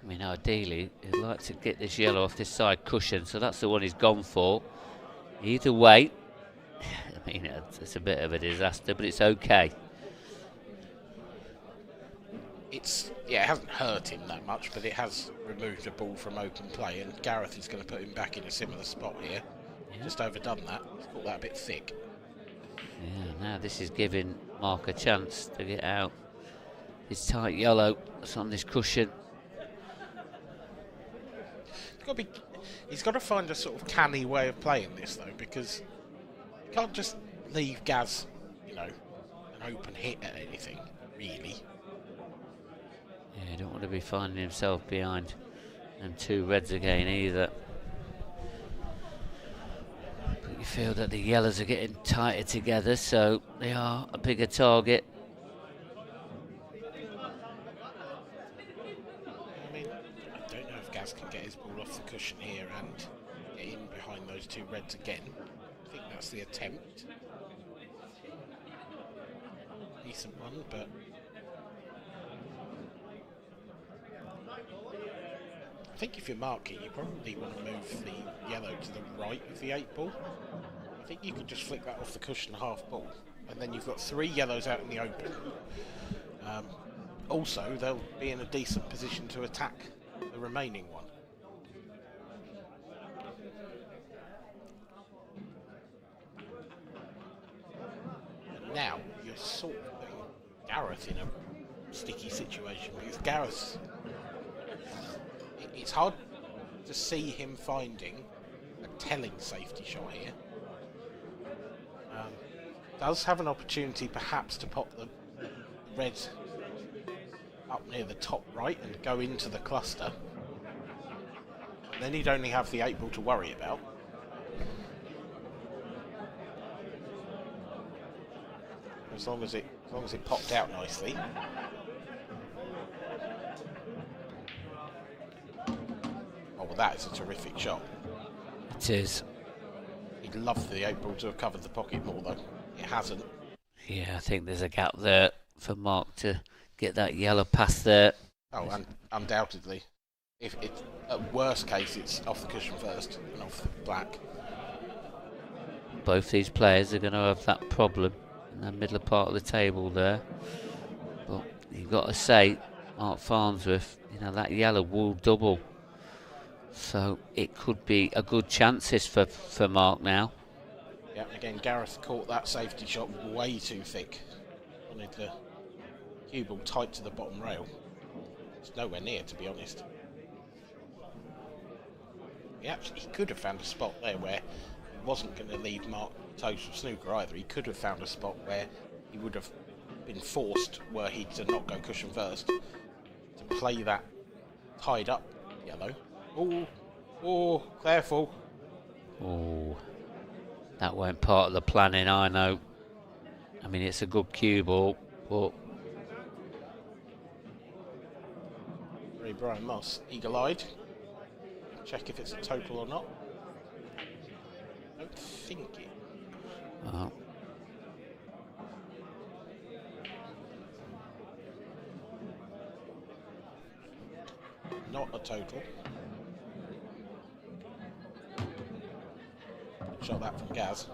I mean, ideally, he'd like to get this yellow off this side cushion, so that's the one he's gone for. Either way, I mean, it's a bit of a disaster, but it's okay. It hasn't hurt him that much, but it has removed a ball from open play, and Gareth is going to put him back in a similar spot here. Yeah. Just overdone that. He's caught that a bit thick. Yeah, now this is giving Mark a chance to get out his tight yellow that's on this cushion. He's got to find a sort of canny way of playing this, though, because you can't just leave Gaz, an open hit at anything, really. Yeah, don't want to be finding himself behind them two reds again either. But you feel that the yellows are getting tighter together, so they are a bigger target. I mean, I don't know if Gaz can get his ball off the cushion here and get in behind those two reds again. I think that's the attempt. Decent one, but I think if you're marking, you probably want to move the yellow to the right of the 8-ball. I think you could just flick that off the cushion half ball, and then you've got 3 yellows out in the open. Also, they'll be in a decent position to attack the remaining one. And now you're sort of putting Gareth in a sticky situation, because Gareth's... It's hard to see him finding a telling safety shot here. Does have an opportunity perhaps to pop the red up near the top right and go into the cluster. Then he'd only have the 8-ball to worry about. As long as it popped out nicely. Oh, well, that is a terrific shot. It is. He'd love for the 8-ball to have covered the pocket more, though. It hasn't. Yeah, I think there's a gap there for Mark to get that yellow past there. Oh, and undoubtedly. If it's at worst case, it's off the cushion first and off the black. Both these players are going to have that problem in the middle part of the table there. But you've got to say, Marc Farnsworth, that yellow will double. So it could be a good chances for Mark now. Yeah, again, Gareth caught that safety shot way too thick. Wanted the cue ball tight to the bottom rail. It's nowhere near, to be honest. He could have found a spot there where he wasn't going to leave Mark toast from snooker either. He could have found a spot where he would have been forced, were he to not go cushion first, to play that tied up yellow. Oh, careful. Oh, that weren't part of the planning, I know. I mean, it's a good cue ball, but... Brian Moss, eagle-eyed. Check if it's a total or not. I don't think it. Oh. Not a total. Shot that from Gaz.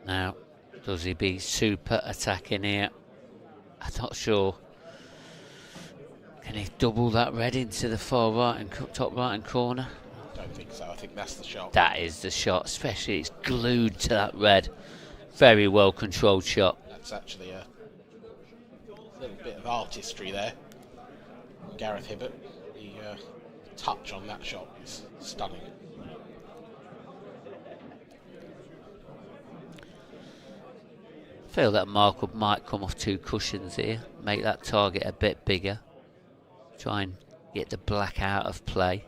Now, does he be super attacking here? I'm not sure. Can he double that red into the far right and top right hand corner? I don't think so. I think that's the shot. That is the shot, especially it's glued to that red. Very well controlled shot. That's actually a little bit of artistry there. Gareth Hibbott, the touch on that shot is stunning. I feel that Mark might come off 2 cushions here, make that target a bit bigger. Try and get the black out of play.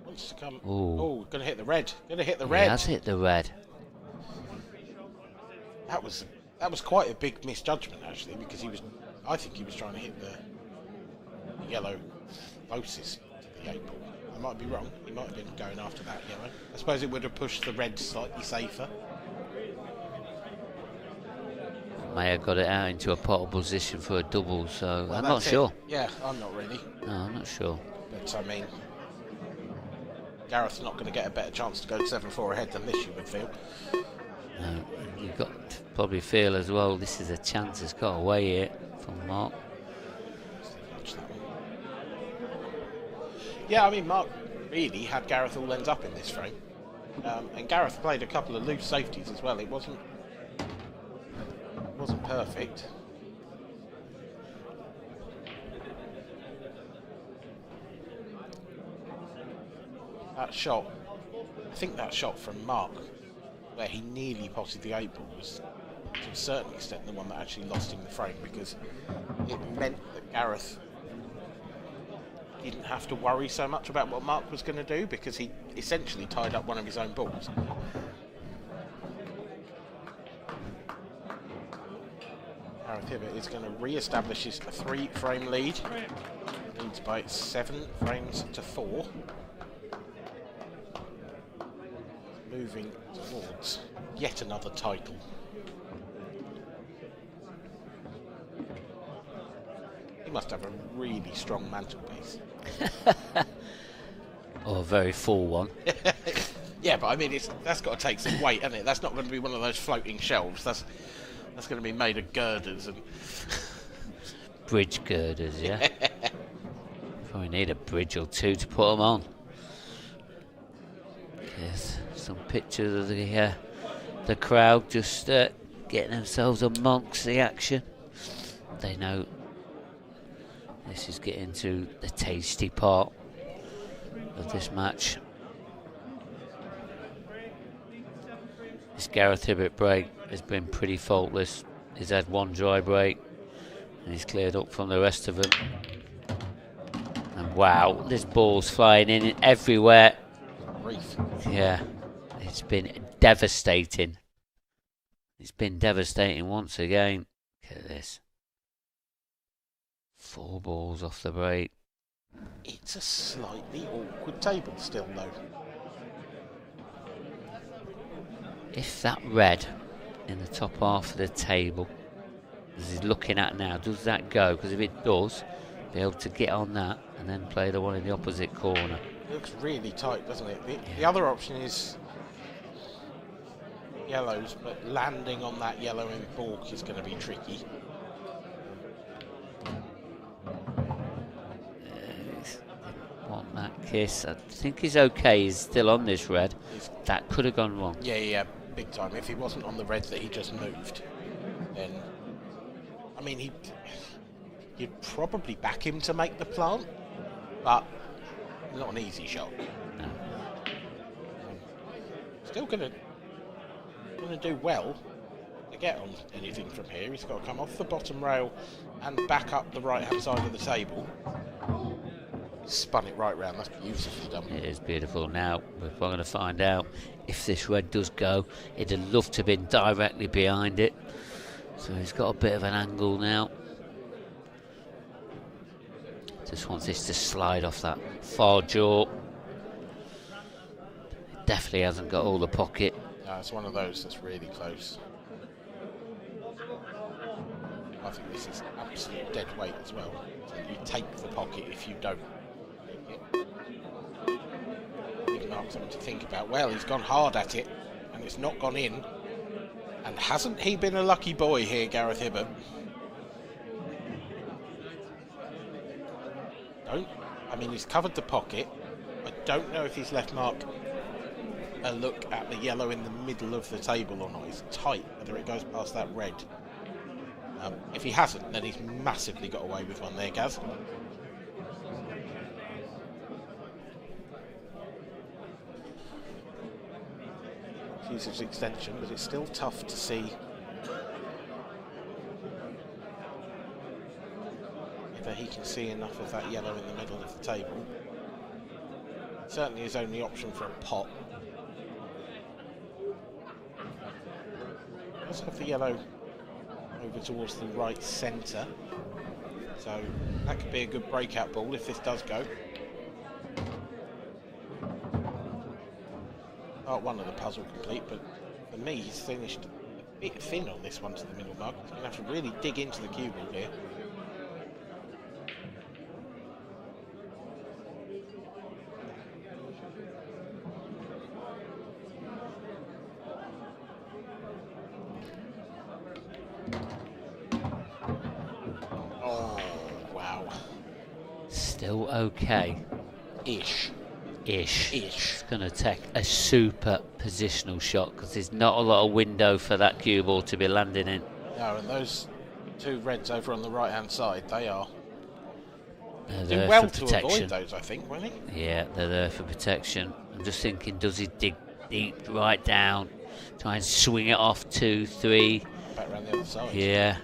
Wants to come. Ooh. Oh, gonna hit the red. Gonna hit the He red. has hit the red. That was quite a big misjudgment actually, because I think he was trying to hit the yellow closest to the 8 ball. I might be wrong. He might have been going after that yellow. I suppose it would have pushed the red slightly safer. May have got it out into a potable position for a double, so Well, I'm not that's it. sure. Yeah, I'm not really. No, I'm not sure. But I mean, Gareth's not going to get a better chance to go 7-4 ahead than this, you would feel. No, you've got to probably feel as well, this is a chance that's got away here from Mark. Watch that one. Yeah, I mean, Mark really had Gareth all ends up in this frame. And Gareth played a couple of loose safeties as well. It wasn't perfect. That shot, I think that shot from Mark, where he nearly potted the 8 ball, was to a certain extent the one that actually lost him the frame, because it meant that Gareth didn't have to worry so much about what Mark was going to do, because he essentially tied up one of his own balls. Gareth Hibbott is going to re-establish his 3-frame lead. Leads by 7 frames to 4. Moving towards yet another title. He must have a really strong mantelpiece. Or a very full one. Yeah, but I mean, that's got to take some weight, hasn't it? That's not going to be one of those floating shelves. That's going to be made of girders and Bridge girders, yeah. Probably need a bridge or 2 to put them on. Yes, some pictures of the crowd just getting themselves amongst the action. They know this is getting to the tasty part of this match. This Gareth Hibbott break has been pretty faultless. He's had 1 dry break and he's cleared up from the rest of them. And wow, this ball's flying in everywhere. reef. Yeah, it's been devastating. It's been devastating once again. Look at this. 4 balls off the break. It's a slightly awkward table still, though. If that red in the top half of the table, as he's looking at now, does that go? Because if it does, be able to get on that and then play the one in the opposite corner. It looks really tight, doesn't it? The other option is yellows, but landing on that yellow in balk is going to be tricky. Want that kiss? I think he's okay. He's still on this red. That could have gone wrong. Yeah, big time. If he wasn't on the red that he just moved, then I mean, you'd probably back him to make the plant, but not an easy shot. No. Still gonna do well get on anything from here. He's got to come off the bottom rail and back up the right-hand side of the table. He's spun it right round. That's beautifully done. It is beautiful. Now we're going to find out if this red does go. He'd have loved to have been directly behind it. So he's got a bit of an angle now. Just wants this to slide off that far jaw. Definitely hasn't got all the pocket. No, it's one of those that's really close. I think this is absolute dead weight as well. So you take the pocket if you don't take it. Give Mark something to think about. Well, he's gone hard at it, and it's not gone in. And hasn't he been a lucky boy here, Gareth Hibbott? I mean, he's covered the pocket. I don't know if he's left Mark a look at the yellow in the middle of the table or not. It's tight, whether it goes past that red. If he hasn't, then he's massively got away with one there, Gaz. Usage extension, but it's still tough to see whether he can see enough of that yellow in the middle of the table. Certainly his only option for a pot. Let's have the yellow over towards the right centre, so that could be a good breakout ball if this does go. Part one of the puzzle complete, but for me he's finished a bit thin on this one to the middle mark. He's going to have to really dig into the cue ball here. Oh, wow. Still okay. Ish. It's going to take a super positional shot because there's not a lot of window for that cue ball to be landing in. No, and those two reds over on the right hand side, they are They're doing there well for to protection. avoid those, I think, won't he? Yeah, they're there for protection. I'm just thinking, does he dig deep right down, try and swing it off 2, 3? Back around the other side. Yeah.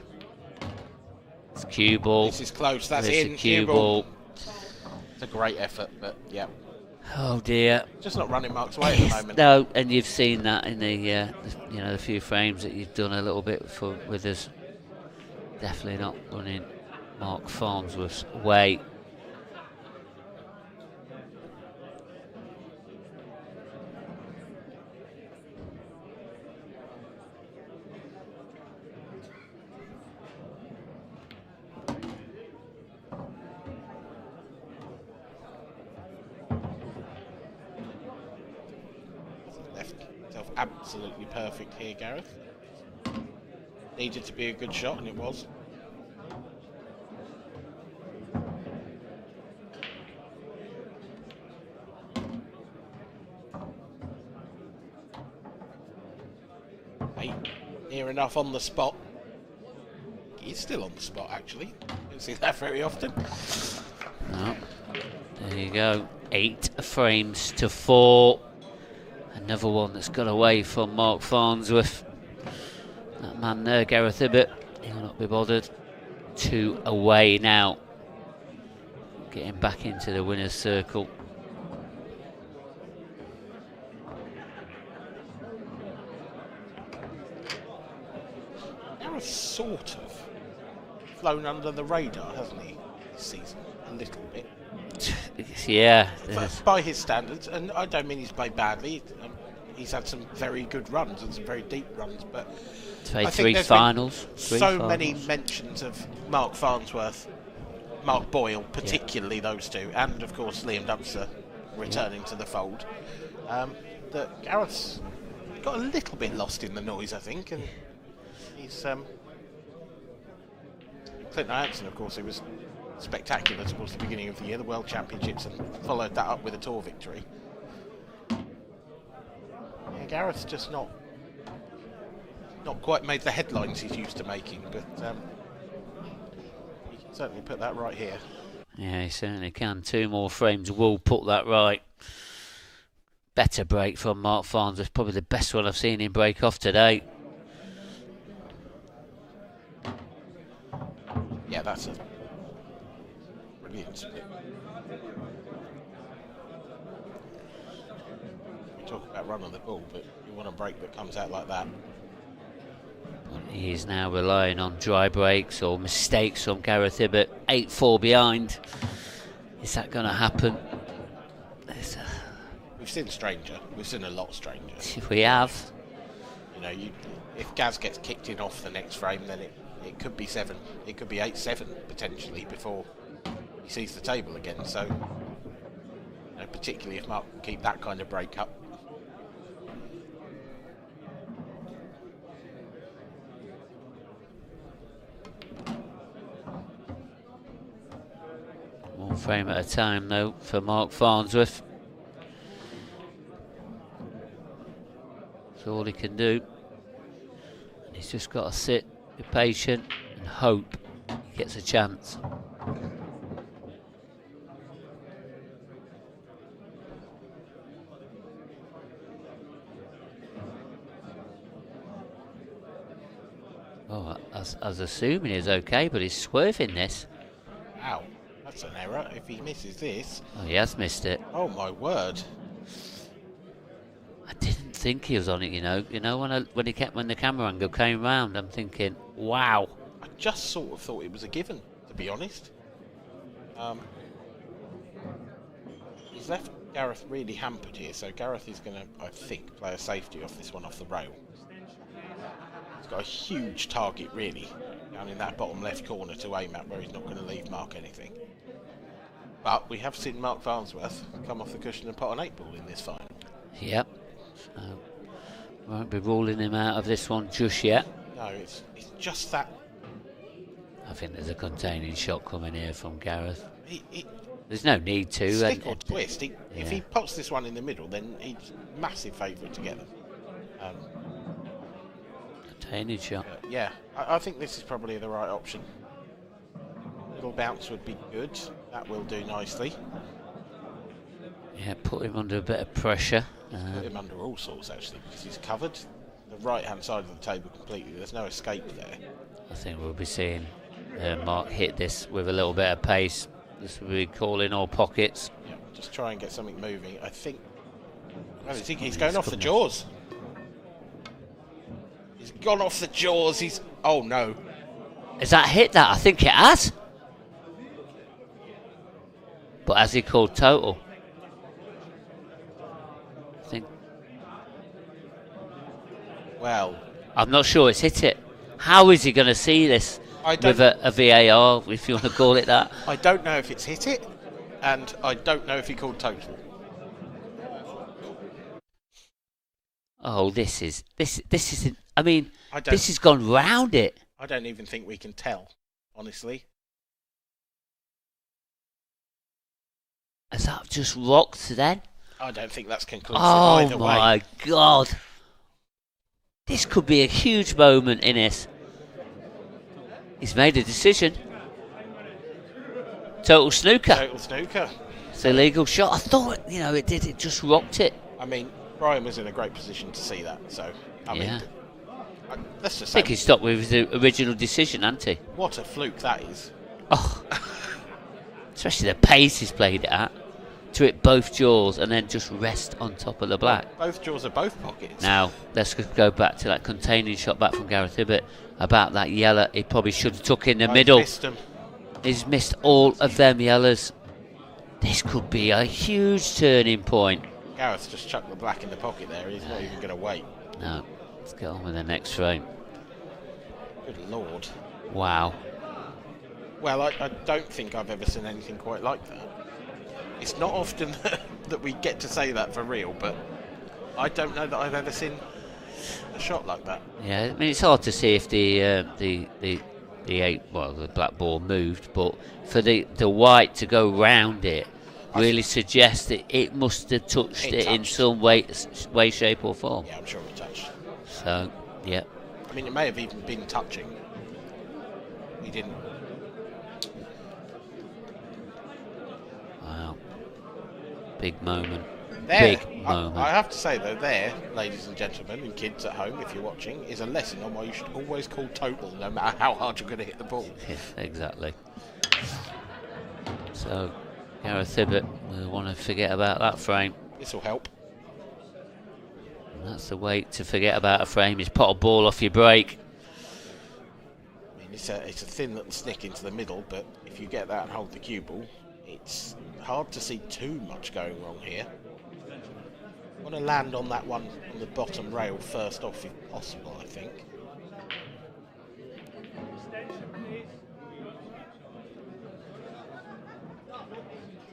It's cue ball. This is close. That's There's in. the cue ball. It's a great effort, but yeah, Oh dear. just not running Mark's way at the moment. No, and you've seen that in the few frames that you've done a little bit with us. Definitely not running Marc Farnsworth's way. Left himself absolutely perfect here, Gareth. Needed to be a good shot, and it was. Hey, near enough on the spot. He's still on the spot, actually. Don't see that very often. No. There you go. 8 frames to 4. Another one that's got away from Marc Farnsworth. That man there, Gareth Hibbott, he'll not be bothered. 2 away now. Getting back into the winner's circle. Gareth's sort of flown under the radar, hasn't he, this season? A little bit. Yeah. By his standards, and I don't mean he's played badly. He's had some very good runs and some very deep runs, but Played I think 3 there's finals. been 3 so finals. many mentions of Marc Farnsworth, Mark Boyle, particularly those two, and of course Liam Dunster returning to the fold, that Gareth's got a little bit lost in the noise, I think, and he's Clinton Hansen, of course, he was spectacular towards the beginning of the year, the World Championships, and followed that up with a tour victory. Yeah, Gareth's just not quite made the headlines he's used to making, but he can certainly put that right here. Yeah, he certainly can. 2 more frames will put that right. Better break from Marc Farnsworth. Probably the best one I've seen him break off today. Yeah, that's a brilliant split. We talk about run on the ball, but you want a break that comes out like that. He is now relying on dry breaks or mistakes from Gareth Hibbott. 8-4 behind. Is that going to happen? We've seen stranger. We've seen a lot stranger. We have. You know, if Gaz gets kicked in off the next frame, then it could be 7. It could be 8-7 potentially before he sees the table again. So, you know, particularly if Mark can keep that kind of break up. One frame at a time, though, for Marc Farnsworth. That's all he can do. And he's just got to sit, be patient, and hope he gets a chance. Oh, I was assuming he was okay, but he's swerving this. Wow, that's an error. If he misses this... Oh, he has missed it. Oh, my word. I didn't think he was on it, you know. You know, when the camera angle came round, I'm thinking, wow. I just sort of thought it was a given, to be honest. He's left Gareth really hampered here, so Gareth is going to, I think, play a safety off this one off the rail. He's got a huge target, really, down in that bottom left corner to aim at, where he's not going to leave Mark anything. But we have seen Marc Farnsworth come off the cushion and pot an 8-ball in this final. Yep. So, won't be ruling him out of this one just yet. No, it's just that. I think there's a containing shot coming here from Gareth. He There's no need to. stick or twist. If he pots this one in the middle, then he's massive favourite to get them. Containing shot. Yeah, I think this is probably the right option. Little bounce would be good. That will do nicely. Yeah, put him under a bit of pressure. Put him under all sorts, actually, because he's covered the right-hand side of the table completely. There's no escape there. I think we'll be seeing Mark hit this with a little bit of pace. This will be calling all pockets. Yeah, just try and get something moving. I think he's going off the jaws. He's gone off the jaws. Oh no. Has that hit that? I think it has. But has he called total? I think. Well, I'm not sure it's hit it. How is he going to see this with a VAR, if you want to call it that? I don't know if it's hit it, and I don't know if he called total. Oh, this isn't. I mean, this has gone round it. I don't even think we can tell, honestly. Has that just rocked then? I don't think that's conclusive Oh either way. my God. This could be a huge moment in this. He's made a decision. Total snooker. Total snooker. It's a legal shot. I thought, it just rocked it. I mean, Brian was in a great position to see that, so, I mean, let's just say... I think he stopped with his original decision, hasn't he? What a fluke that is. Oh. Especially the pace he's played it at. To hit both jaws and then just rest on top of the black. Both jaws are both pockets. Now, let's go back to that containing shot back from Gareth Hibbott about that yellow. He probably should have took in the middle. Missed him. He's missed all of them yellows. This could be a huge turning point. Gareth's just chucked the black in the pocket there. He's not even going to wait. No, let's get on with the next frame. Good Lord. Wow. Well, I don't think I've ever seen anything quite like that. It's not often that we get to say that for real, but I don't know that I've ever seen a shot like that. Yeah, I mean, it's hard to see if the black ball moved, but for the white to go round it really suggests that it must have touched it in some way, shape or form. Yeah, I'm sure it touched. So, yeah. I mean, it may have even been touching. He didn't. Wow. Big moment. big moment. I have to say though, there, ladies and gentlemen, and kids at home, if you're watching, is a lesson on why you should always call total, no matter how hard you're going to hit the ball. Yes, exactly. So, Gareth Hibbott will want to forget about that frame. This will help. And that's the way to forget about a frame, is pot a ball off your break. I mean, it's a thin little snick into the middle, but if you get that and hold the cue ball, it's hard to see too much going wrong here. Want to land on that one on the bottom rail first off if possible, I think.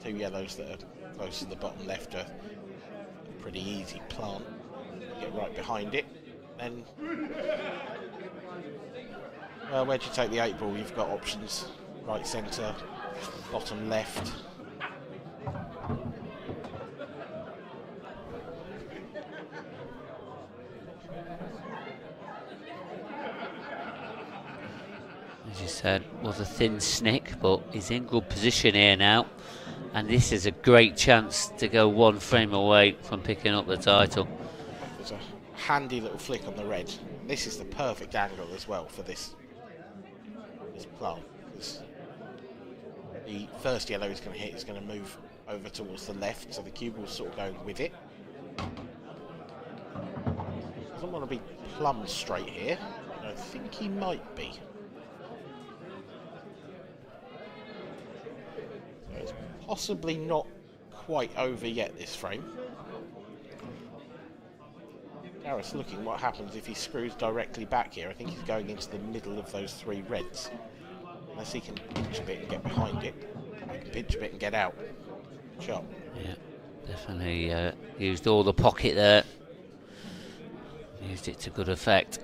Two yellows that are close to the bottom left are a pretty easy plant. Get right behind it, and well, where do you take the 8 ball? You've got options: right, centre, bottom left. As you said, was a thin snick, but he's in good position here now. And this is a great chance to go one frame away from picking up the title. There's a handy little flick on the red. This is the perfect angle as well for this plant. Because the first yellow is going to hit is going to move over towards the left, so the cue ball's sort of going with it. Doesn't want to be plumb straight here. I think he might be. So it's possibly not quite over yet, this frame. Gareth's looking what happens if he screws directly back here. I think he's going into the middle of those 3 reds. Unless he can pinch a bit and get behind it. He can pinch a bit and get out. Shot. Yeah, definitely used all the pocket there. Used it to good effect.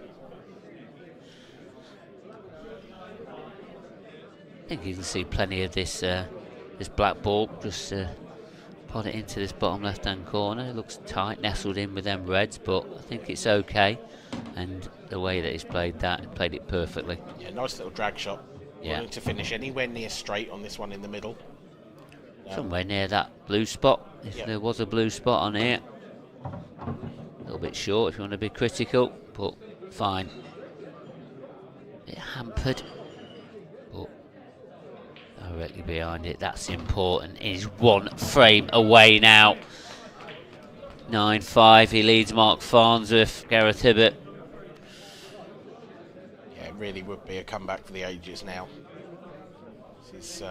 I think you can see plenty of this this black ball. Just pot it into this bottom left-hand corner. It looks tight, nestled in with them reds, but I think it's okay. And the way that he's played that, he played it perfectly. Yeah, nice little drag shot. Yeah. Wanting to finish anywhere near straight on this one in the middle. Somewhere near that blue spot, if Yep. there was a blue spot on here. A little bit short if you want to be critical, but fine. Bit hampered, but directly behind it, that's important. He's one frame away now. 9-5, he leads Marc Farnsworth, Gareth Hibbott. Yeah, it really would be a comeback for the ages now. This is...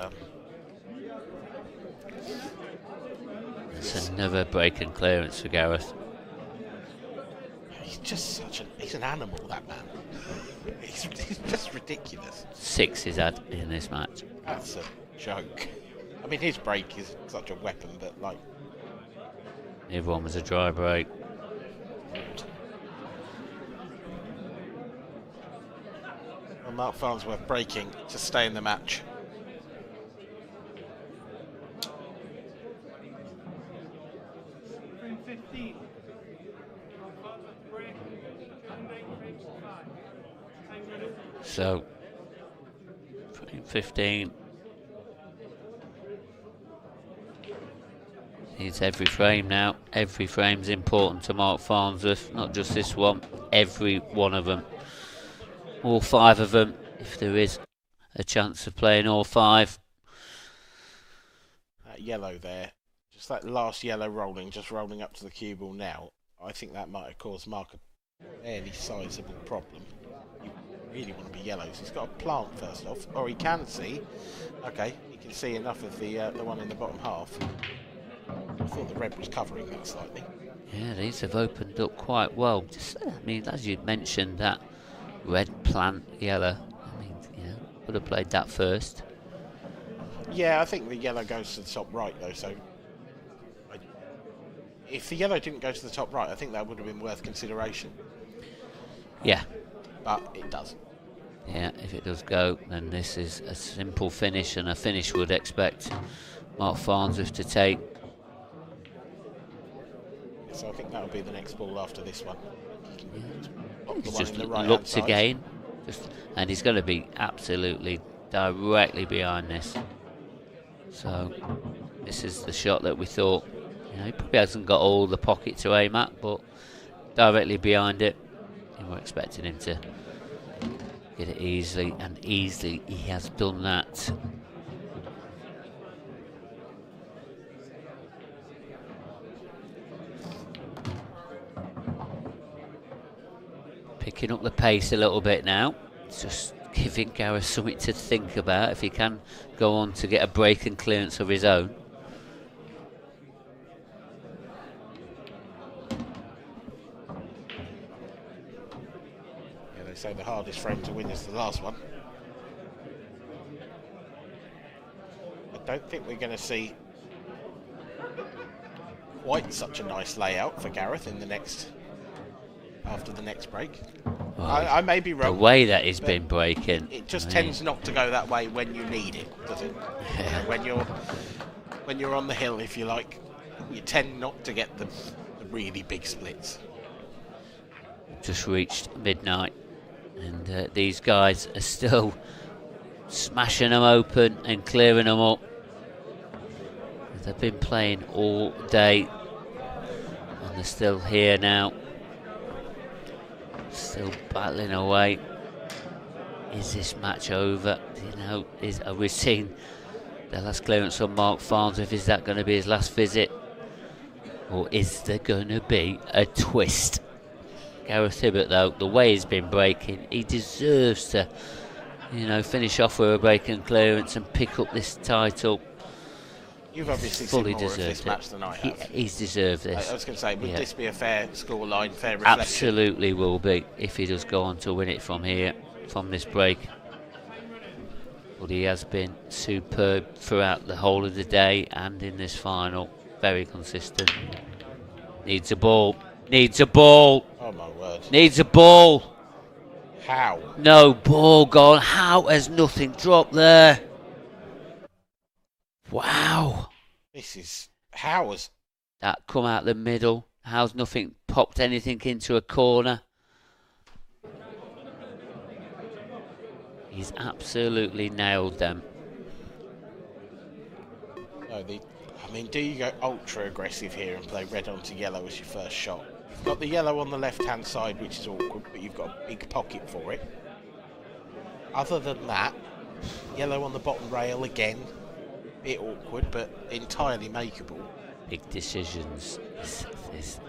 It's another break and clearance for Gareth. He's just he's an animal, that man. he's just ridiculous. 6 he's had in this match. That's a joke. I mean, his break is such a weapon, but like... Neither one was a dry break. Well, Marc Farnsworth breaking to stay in the match. Frame 15. Break. 9.5. Time running. So, frame 15. It's every frame now. Every frame's important to Marc Farnsworth, not just this one. Every one of them. All 5 of them, if there is a chance of playing all 5. That yellow there, just that last yellow rolling, just rolling up to the cue ball now, I think that might have caused Marc a fairly sizable problem. You really want to be yellows. He's got a plant first off, or he can see. Okay, he can see enough of the one in the bottom half. I thought the red was covering that slightly. Yeah, these have opened up quite well. Just, I mean, as you mentioned, that red plant yellow. I mean, you know, would have played that first. Yeah, I think the yellow goes to the top right though, so if the yellow didn't go to the top right, I think that would have been worth consideration. Yeah. But it doesn't. Yeah, if it does go, then this is a simple finish, and a finish would expect Marc Farnsworth to take. So I think that will be the next ball after this one. He's just looked again, and he's going to be absolutely directly behind this. So this is the shot that we thought You know, he probably hasn't got all the pocket to aim at, but directly behind it, and we're expecting him to get it easily, and easily he has done that. Picking up the pace a little bit now. It's just giving Gareth something to think about if he can go on to get a break and clearance of his own. Yeah, they say the hardest frame to win is the last one. I don't think we're going to see quite such a nice layout for Gareth in the next, after the next break. Well, I may be wrong. The way that he's been breaking, It just tends not to go that way when you need it, does it? Yeah. When you're on the hill, if you like, you tend not to get the really big splits. just reached midnight, and these guys are still smashing them open and clearing them up. They've been playing all day, and they're still here now, still battling away. Is this match over? You know, are we seeing the last clearance on Marc Farnsworth? Is that going to be his last visit, or is there going to be a twist? Gareth Hibbott, though, the way he's been breaking, he deserves to, you know, finish off with a break and clearance and pick up this title. You've obviously fully seen more of this deserved match than I have. He's deserved this. I was going to say, would Yeah. this be a fair scoreline, fair reflection? Absolutely will be, if he does go on to win it from here, from this break. But he has been superb throughout the whole of the day and in this final. Very consistent. Needs a ball. Needs a ball. Oh my word. Needs a ball. How? No ball gone. How has nothing dropped there? Wow. This is... How has... That come out the middle. How's nothing popped anything into a corner? He's absolutely nailed them. No, I mean, do you go ultra aggressive here and play red onto yellow as your first shot? You've got the yellow on the left-hand side, which is awkward, but you've got a big pocket for it. Other than that, yellow on the bottom rail again, bit awkward, but entirely makeable. Big decisions.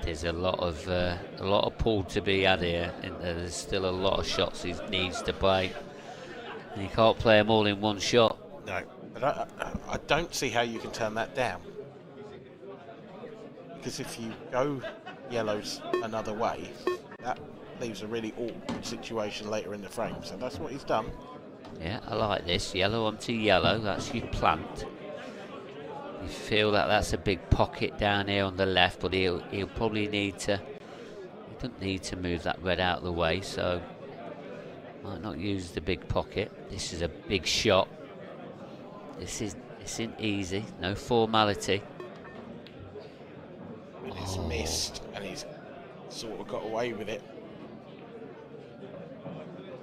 There's a lot of pull to be had here, and there's still a lot of shots he needs to play, and he can't play them all in one shot. No, but I don't see how you can turn that down. Because if you go yellows another way, that leaves a really awkward situation later in the frame. So that's what he's done. Yeah, I like this. Yellow onto yellow, that's your plant. You feel that that's a big pocket down here on the left, but he'll probably need to... He doesn't need to move that red out of the way, so... Might not use the big pocket. This is a big shot. This isn't easy, no formality. And it's missed, and he's sort of got away with it.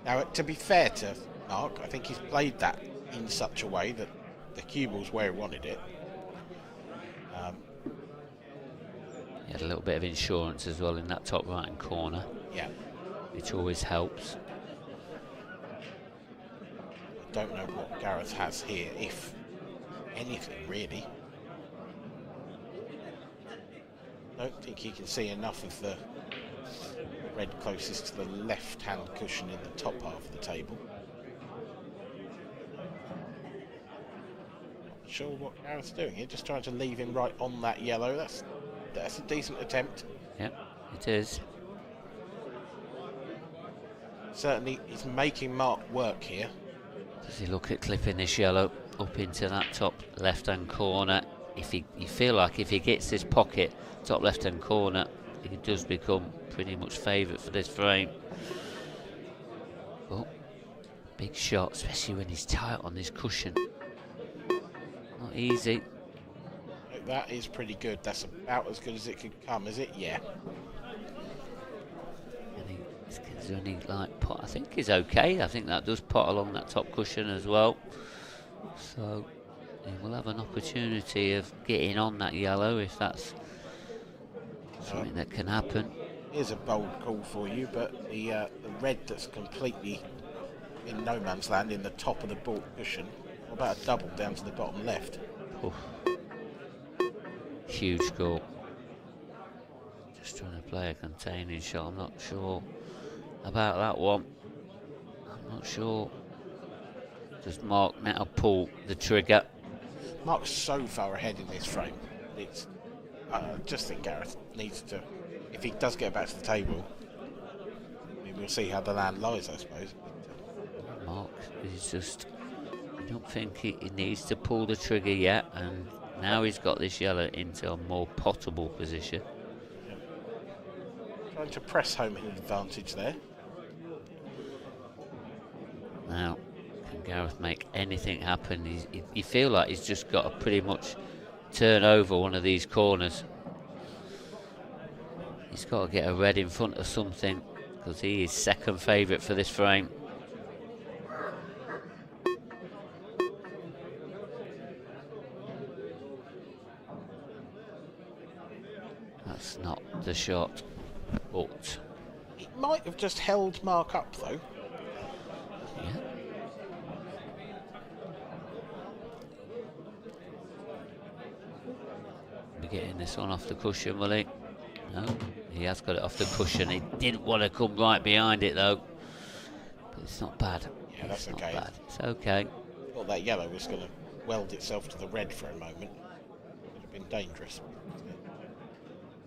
Now, to be fair to Marc, I think he's played that in such a way that the cue ball's where he wanted it. He had a little bit of insurance as well in that top right-hand corner. Yeah. Which always helps. I don't know what Gareth has here, if anything, really. I don't think he can see enough of the red closest to the left-hand cushion in the top half of the table. Not sure what Gareth's doing here, just trying to leave him right on that yellow. That's a decent attempt. Yep, it is. Certainly, he's making Marc work here. Does he look at clipping this yellow up into that top left-hand corner? You feel like if he gets this pocket, top left-hand corner, he does become pretty much favourite for this frame. Oh, big shot, especially when he's tight on this cushion. Not easy. That is pretty good. That's about as good as it could come, is it? Yeah. Is there any light pot? I think he's okay. I think that does pot along that top cushion as well. So he will have an opportunity of getting on that yellow if that's something that can happen. Here's a bold call for you, but the red that's completely in no man's land in the top of the baulk cushion, about a double down to the bottom left. Oof. Huge score. Just trying to play a containing shot. I'm not sure about that one. I'm not sure. Does Marc now pull the trigger? Marc's so far ahead in this frame. It's. I just think Gareth needs to, if he does get back to the table, I mean, we'll see how the land lies, I suppose. Marc is just. I don't think he needs to pull the trigger yet, and now he's got this yellow into a more potable position. Yeah. Trying to press home an advantage there. Now, can Gareth make anything happen? You feel like he's just got to pretty much turn over one of these corners. He's got to get a red in front of something, because he is second favourite for this frame. That's not the shot, but It might have just held Marc up, though. yeah. Be getting this one off the cushion, will he? No, he has got it off the cushion. He didn't want to come right behind it, though. But it's not bad. Yeah, that's it's not okay. bad. It's okay. Thought that yellow was going to weld itself to the red for a moment. Would have been dangerous.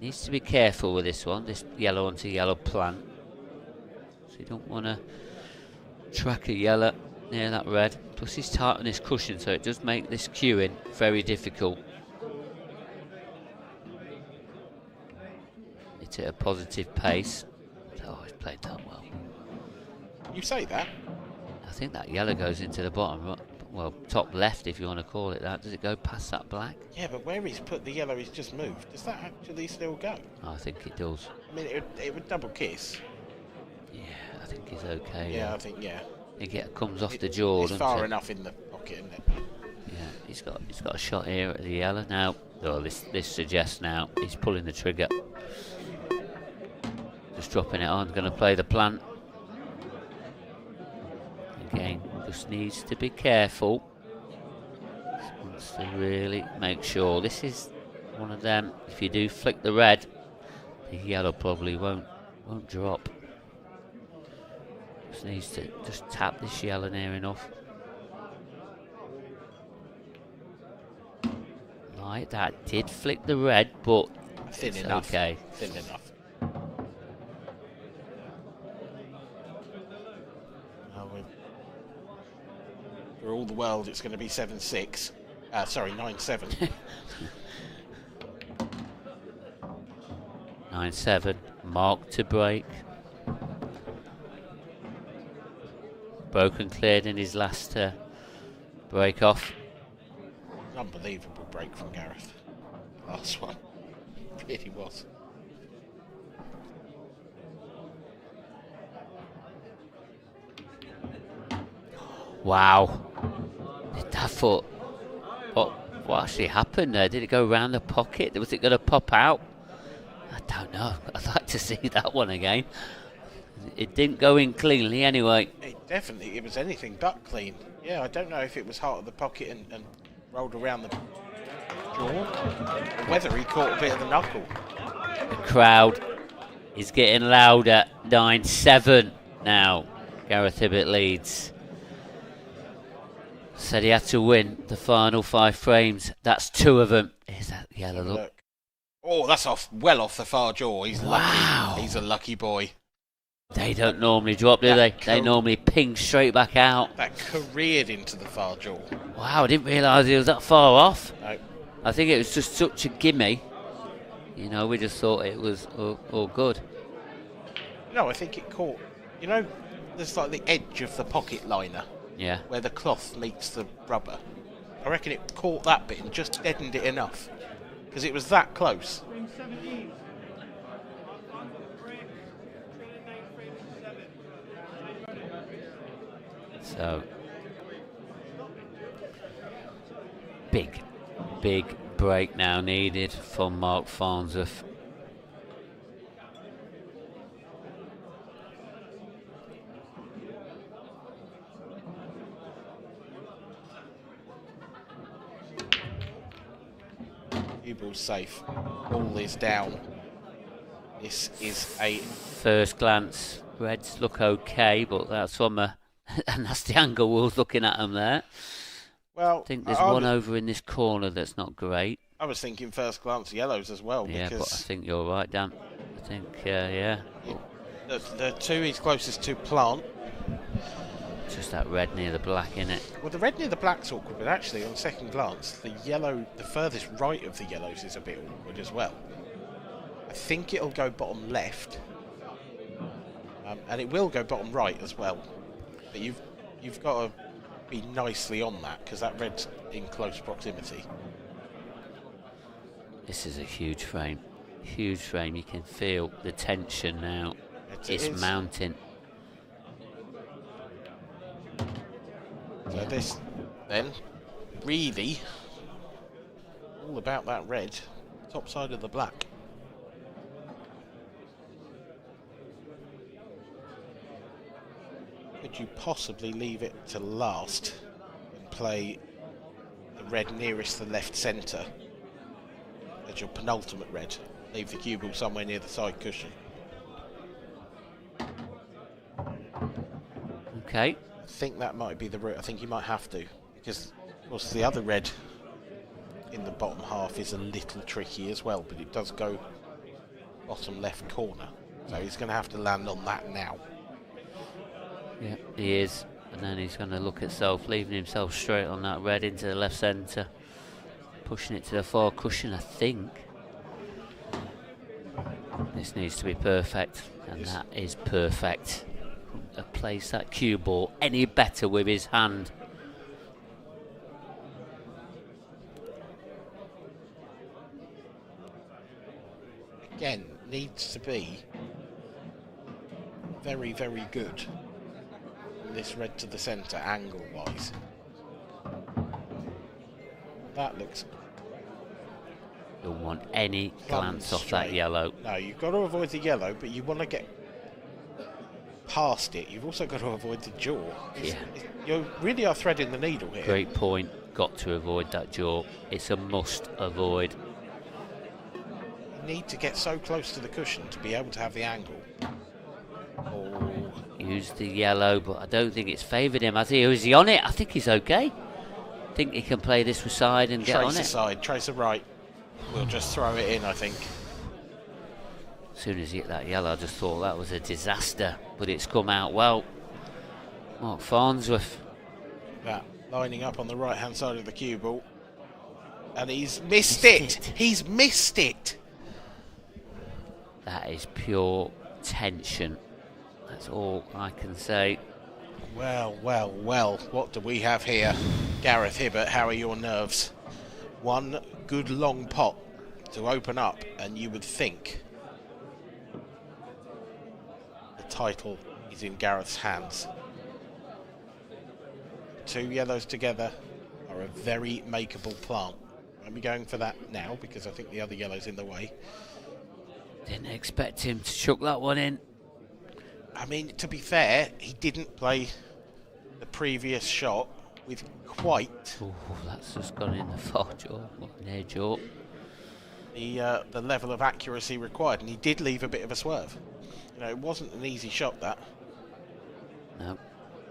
Needs to be careful with this one, this yellow onto yellow plant. So you don't want to track a yellow near that red. Plus he's tight on his cushion, so it does make this queuing very difficult. It's at a positive pace. Oh, he's played that well. You say that? I think that yellow goes into the bottom, right? Well, top left if you want to call it that. Does it go past that black? Yeah, but where he's put the yellow, he's just moved. Does that actually still go? I think it does. I mean, it would double kiss. Yeah, I think he's okay. Yeah, I think, yeah. It comes off the jaw. It's doesn't far it? enough in the pocket, isn't it? Yeah, he's got a shot here at the yellow now. Oh, this suggests now he's pulling the trigger. Just dropping it on, going to play the plant. Again, just needs to be careful. Just wants to really make sure. This is one of them. If you do flick the red, the yellow probably won't drop. Just needs to just tap this yellow near enough. Right, that did flick the red, but Thin it's enough. okay. Thin enough. For all the world, it's going to be 7-6. Sorry, 9-7. 9-7. Marc to break. Broken cleared in his last break off. Unbelievable break from Gareth. Last one. Really was. Wow. Did that foot? What actually happened there? Did it go around the pocket? Was it going to pop out? I don't know. I'd like to see that one again. It didn't go in cleanly anyway. It was anything but clean. Yeah, I don't know if it was heart of the pocket and rolled around the jaw, or whether he caught a bit of the knuckle. The crowd is getting louder. 9-7 now. Gareth Hibbott leads. Said he had to win the final 5 frames. That's 2 of them. Here's that yellow look. Oh, that's well off the far jaw. He's Wow. lucky. He's a lucky boy. They don't normally drop, do they? They normally ping straight back out. That careered into the far jaw. Wow, I didn't realise he was that far off. No. I think it was just such a gimme. You know, we just thought it was all good. No, I think it caught. You know, there's like the edge of the pocket liner Yeah. where the cloth meets the rubber. I reckon it caught that bit and just deadened it enough because it was that close. Frame 17. Break. Trailing 9 frames to 7. So big break now needed from Marc Farnsworth. Cue ball's safe. Ball is down. This is a first glance. Reds look okay, but that's from a nasty angle. We was looking at them there. Well, I think there's one over in this corner that's not great. I was thinking first glance yellows as well. Yeah, because but I think you're right, Dan. I think, yeah. The two he's closest to plant. Just that red near the black, innit? Well, the red near the black's awkward, but actually, on second glance, the yellow, the furthest right of the yellows is a bit awkward as well. I think it'll go bottom left, and it will go bottom right as well. But you've got to be nicely on that because that red's in close proximity. This is a huge frame. Huge frame. You can feel the tension now. It's mounting. So this, then, really, all about that red, top side of the black. Could you possibly leave it to last and play the red nearest the left centre as your penultimate red? Leave the cue ball somewhere near the side cushion. Okay. I think that might be the route. I think you might have to, because of course the other red in the bottom half is a little tricky as well, but it does go bottom left corner, so he's going to have to land on that now. Yeah, he is, and then he's going to look at self, leaving himself straight on that red into the left centre, pushing it to the far cushion, I think. This needs to be perfect, and that is perfect. Place that cue ball any better with his hand. Again, needs to be very, very good. This red to the centre, angle-wise. That looks... Don't want any glance off that yellow. No, you've got to avoid the yellow, but you want to get past it. You've also got to avoid the jaw. You really are threading the needle here. Great point. Got to avoid that jaw. It's a must avoid. You need to get so close to the cushion to be able to have the angle. Oh. Use the yellow, but I don't think it's favoured him. Is he on it? I think he's okay. I think he can play this side and get on it. Trace the side, trace the right. We'll just throw it in, I think. As soon as he hit that yellow, I just thought that was a disaster, but it's come out well. Marc Farnsworth. That lining up on the right-hand side of the cue ball. And he's missed it! He's missed it! That is pure tension. That's all I can say. Well, what do we have here? Gareth Hibbott, how are your nerves? One good long pot to open up, and you would think the title is in Gareth's hands. Two yellows together are a very makeable plant. I'll be going for that now because I think the other yellow's in the way. Didn't expect him to chuck that one in. I mean, to be fair, he didn't play the previous shot with quite... Oh, that's just gone in the far jaw, near jaw. The level of accuracy required, and he did leave a bit of a swerve. You know, it wasn't an easy shot, that. No,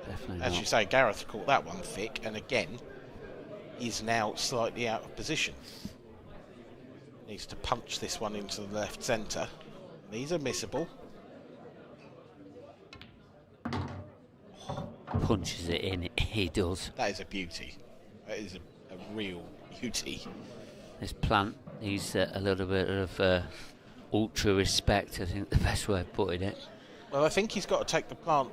definitely As not. you say, Gareth caught that one thick, and again, he's now slightly out of position. Needs to punch this one into the left centre. These are missable. Punches it in, he does. That is a beauty. That is a real beauty. This plant needs a little bit of ultra respect, I think the best way of putting it. Well, I think he's got to take the plant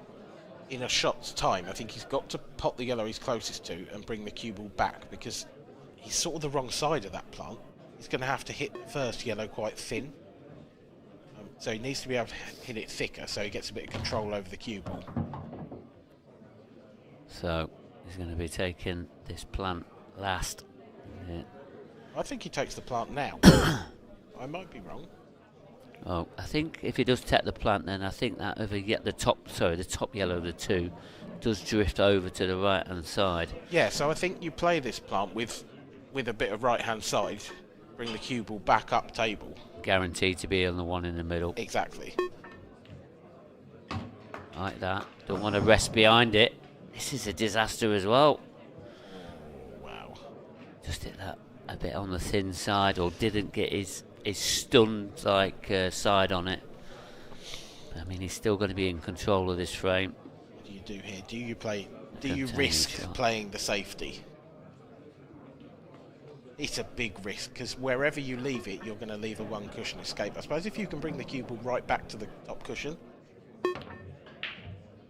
in a shot's time. I think he's got to pot the yellow he's closest to and bring the cue ball back, because he's sort of the wrong side of that plant. He's going to have to hit the first yellow quite thin. So he needs to be able to hit it thicker so he gets a bit of control over the cue ball. So he's going to be taking this plant last. Yeah. I think he takes the plant now. I might be wrong. Oh, I think if he does take the plant, then I think that over yet the top yellow of the two does drift over to the right hand side. Yeah, so I think you play this plant with a bit of right hand side, bring the cue ball back up table. Guaranteed to be on the one in the middle. Exactly. Like that. Don't want to rest behind it. This is a disaster as well. Wow. Just hit that a bit on the thin side, or didn't get his stunned side on it. But, I mean, he's still going to be in control of this frame. What do you do here? Do you risk playing the safety? It's a big risk, because wherever you leave it, you're going to leave a one cushion escape. I suppose if you can bring the cue ball right back to the top cushion.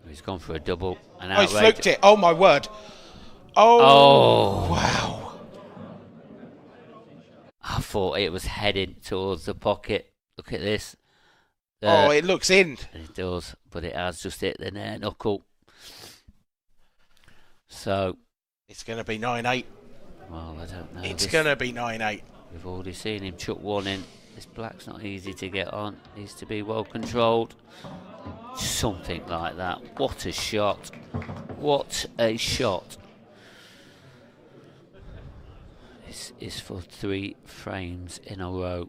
He's gone for a double. Oh, he's fluked it. Oh, my word. Oh, wow. I thought it was heading towards the pocket. Look at this. Oh, it looks in. It does, but it has just hit the near knuckle. So it's going to be 9-8. Well, I don't know. It's going to be 9-8. We've already seen him chuck one in. This black's not easy to get on. Needs to be well controlled. Something like that. What a shot. What a shot. This is for 3 frames in a row.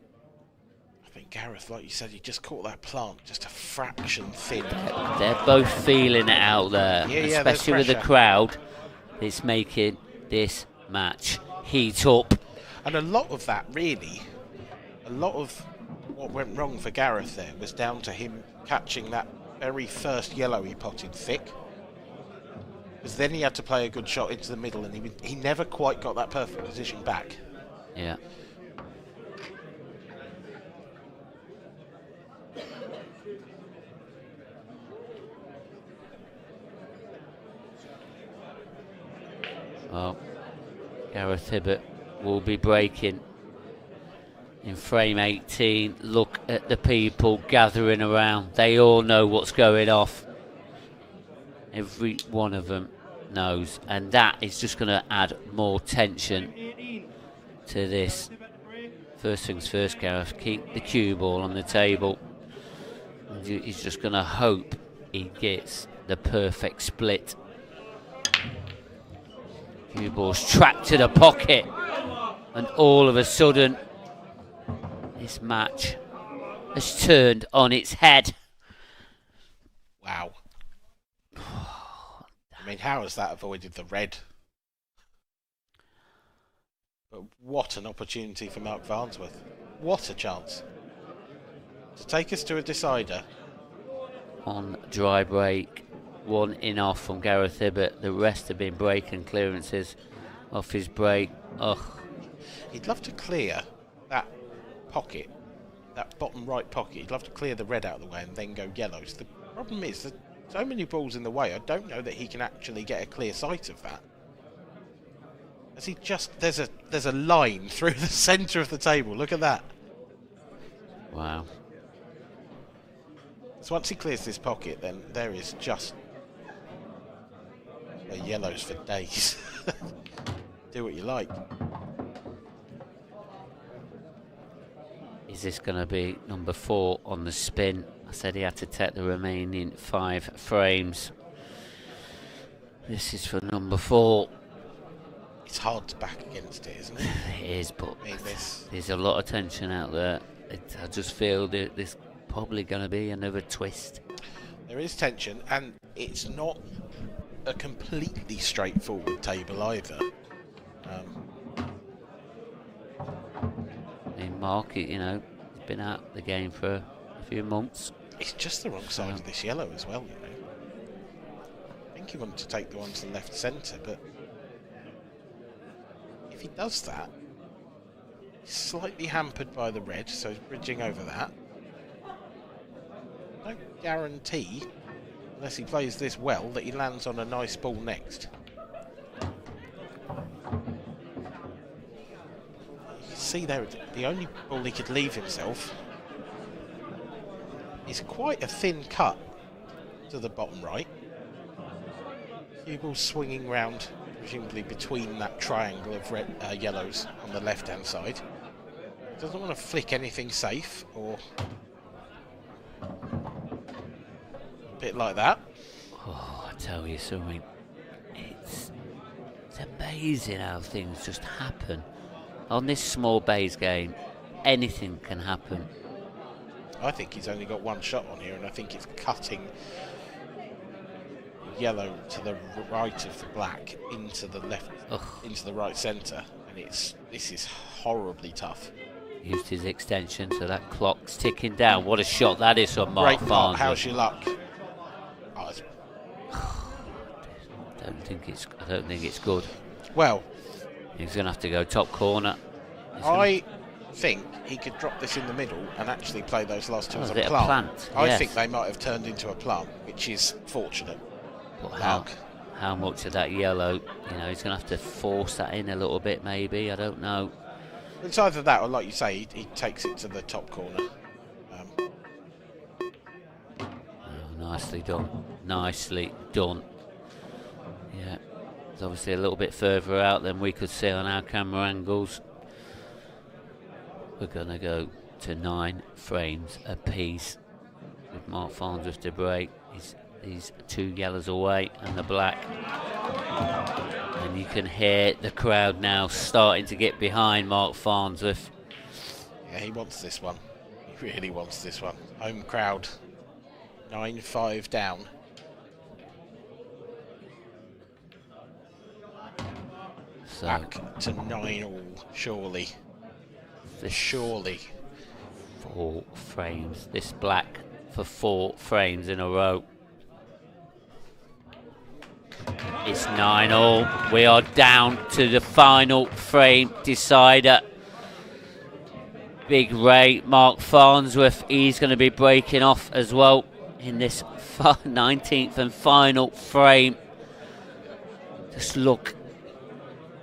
I think Gareth, like you said, he just caught that plant just a fraction thin. They're both feeling it out there. Yeah, especially with the crowd. It's making this match heat up. And a lot of that, really, a lot of what went wrong for Gareth there was down to him catching that very first yellow he potted thick. Because then he had to play a good shot into the middle, and he never quite got that perfect position back. Yeah. Well, Gareth Hibbott will be breaking in frame 18. Look at the people gathering around. They all know what's going off. Every one of them knows, and that is just going to add more tension to this. First things first, Gareth, keep the cue ball on the table. And he's just going to hope he gets the perfect split. Cue ball's tracked to the pocket, and all of a sudden this match has turned on its head. Wow. I mean, how has that avoided the red? But what an opportunity for Marc Farnsworth. What a chance. To take us to a decider. On dry break, 1 in off from Gareth Hibbott. The rest have been break and clearances off his break. Ugh. He'd love to clear that pocket, that bottom right pocket. He'd love to clear the red out of the way and then go yellows. The problem is that so many balls in the way, I don't know that he can actually get a clear sight of that. As he just, there's a line through the centre of the table. Look at that. Wow. So once he clears this pocket, then there is just yellows for days. Do what you like. Is this going to be number 4 on the spin? I said he had to take the remaining 5 frames. This is for number 4. It's hard to back against it, isn't it? It is, but I mean, there's a lot of tension out there. I just feel that there's probably going to be another twist. There is tension, and it's not a completely straightforward table either. I mean, Mark, you know, he's been out the game for a few months. It's just the wrong side of this yellow as well, you know. I think he wanted to take the one to the left centre, but if he does that, he's slightly hampered by the red, so he's bridging over that. Don't guarantee, unless he plays this well, that he lands on a nice ball next. You can see there, the only ball he could leave himself is quite a thin cut to the bottom right. Cue ball swinging round presumably between that triangle of red, yellows on the left-hand side. Doesn't want to flick anything safe, or a bit like that. Oh, I tell you something, it's amazing how things just happen. On this small bays game, anything can happen. I think he's only got one shot on here, and I think it's cutting yellow to the right of the black into the left, into the right centre, and this is horribly tough. Used his extension, so that clock's ticking down. What a shot that is from Marc Great pot. Farnsworth. How's your luck? Oh, I don't think it's good. well, He's going to have to go top corner. I think he could drop this in the middle and actually play those last two as a bit of plant. plant, I yes. think they might have turned into a plant, which is fortunate. But Mark. how much of that yellow, he's going to have to force that in a little bit, maybe. I don't know. It's either that or, like you say, he takes it to the top corner. Oh, nicely done. Nicely done. Yeah. It's obviously a little bit further out than we could see on our camera angles. We're going to go to 9 frames apiece with Marc Farnsworth to break. He's 2 yellows away and the black. And you can hear the crowd now starting to get behind Marc Farnsworth. Yeah, he wants this one. He really wants this one. Home crowd, 9-5 down. So Back to 9-all, surely. Surely. 4 frames. This black for 4 frames in a row. It's 9-all. We are down to the final frame decider. Big Ray, Marc Farnsworth, he's going to be breaking off as well in this 19th and final frame. Just look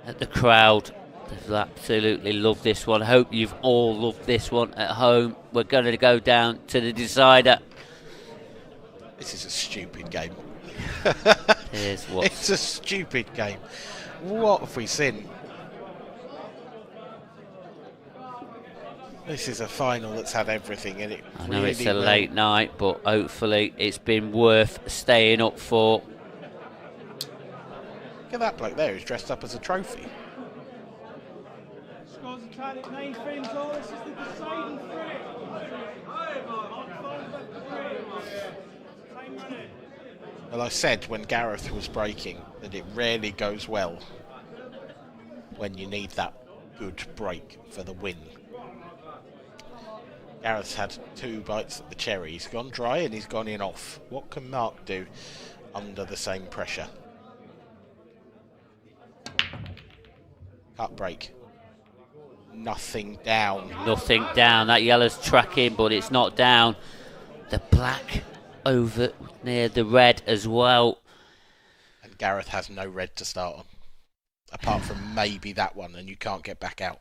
at the crowd. They've absolutely loved this one. Hope you've all loved this one at home. We're going to go down to the decider. This is a stupid game. It's a stupid game. What have we seen? This is a final that's had everything in it. I know it's a late night, but hopefully it's been worth staying up for. Look at that bloke there who's dressed up as a trophy. Scores a tied at 9 frames all. This is the deciding frame. Time running. Well, I said when Gareth was breaking that it rarely goes well when you need that good break for the win. Gareth's had 2 bites at the cherry. He's gone dry and he's gone in off. What can Mark do under the same pressure? Cut break. Nothing down. Nothing down. That yellow's tracking, but it's not down. The black over near the red as well. And Gareth has no red to start on. Apart from maybe that one, and you can't get back out.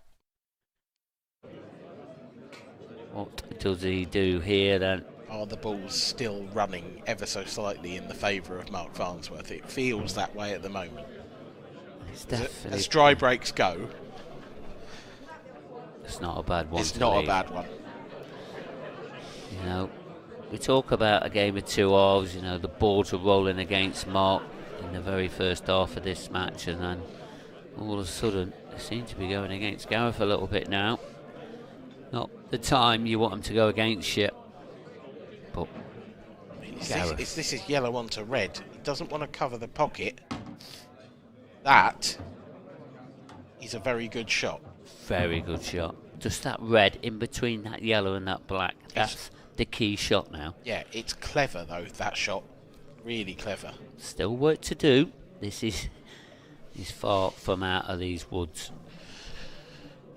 What does he do here then? Are the balls still running ever so slightly in the favour of Marc Farnsworth? It feels that way at the moment. It's definitely. As dry breaks go, It's not a bad one. it's not a bad one. We talk about a game of 2 halves. The boards were rolling against Mark in the very first half of this match, and then all of a sudden they seem to be going against Gareth a little bit now. Not the time you want them to go against you, but This is yellow onto red. He doesn't want to cover the pocket. That is a very good shot. very good shot. Just that red in between that yellow and that black. That's the key shot now. Yeah, it's clever though, that shot. Really clever. Still work to do. This is he's far from out of these woods.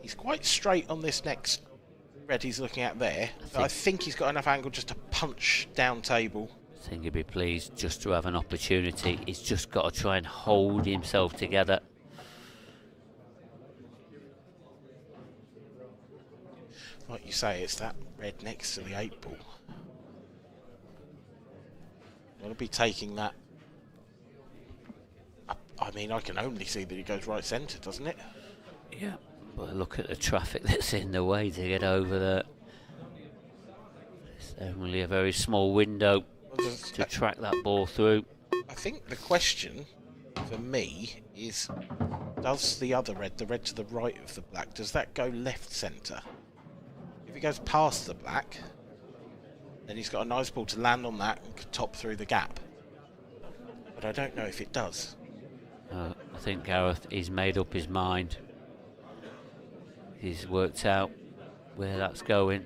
He's quite straight on this next red he's looking at there. I think he's got enough angle just to punch down table. I think he'd be pleased just to have an opportunity. He's just got to try and hold himself together. Like you say, it's that red next to the 8 ball. Want to be taking that. I mean, I can only see that he goes right centre, doesn't it? Yeah, but look at the traffic that's in the way to get over there. It's only a very small window to track that ball through. I think the question for me is, does the other red, the red to the right of the black, does that go left centre? If it goes past the black, then he's got a nice ball to land on that and could top through the gap. But I don't know if it does. I think Gareth, he's made up his mind. He's worked out where that's going.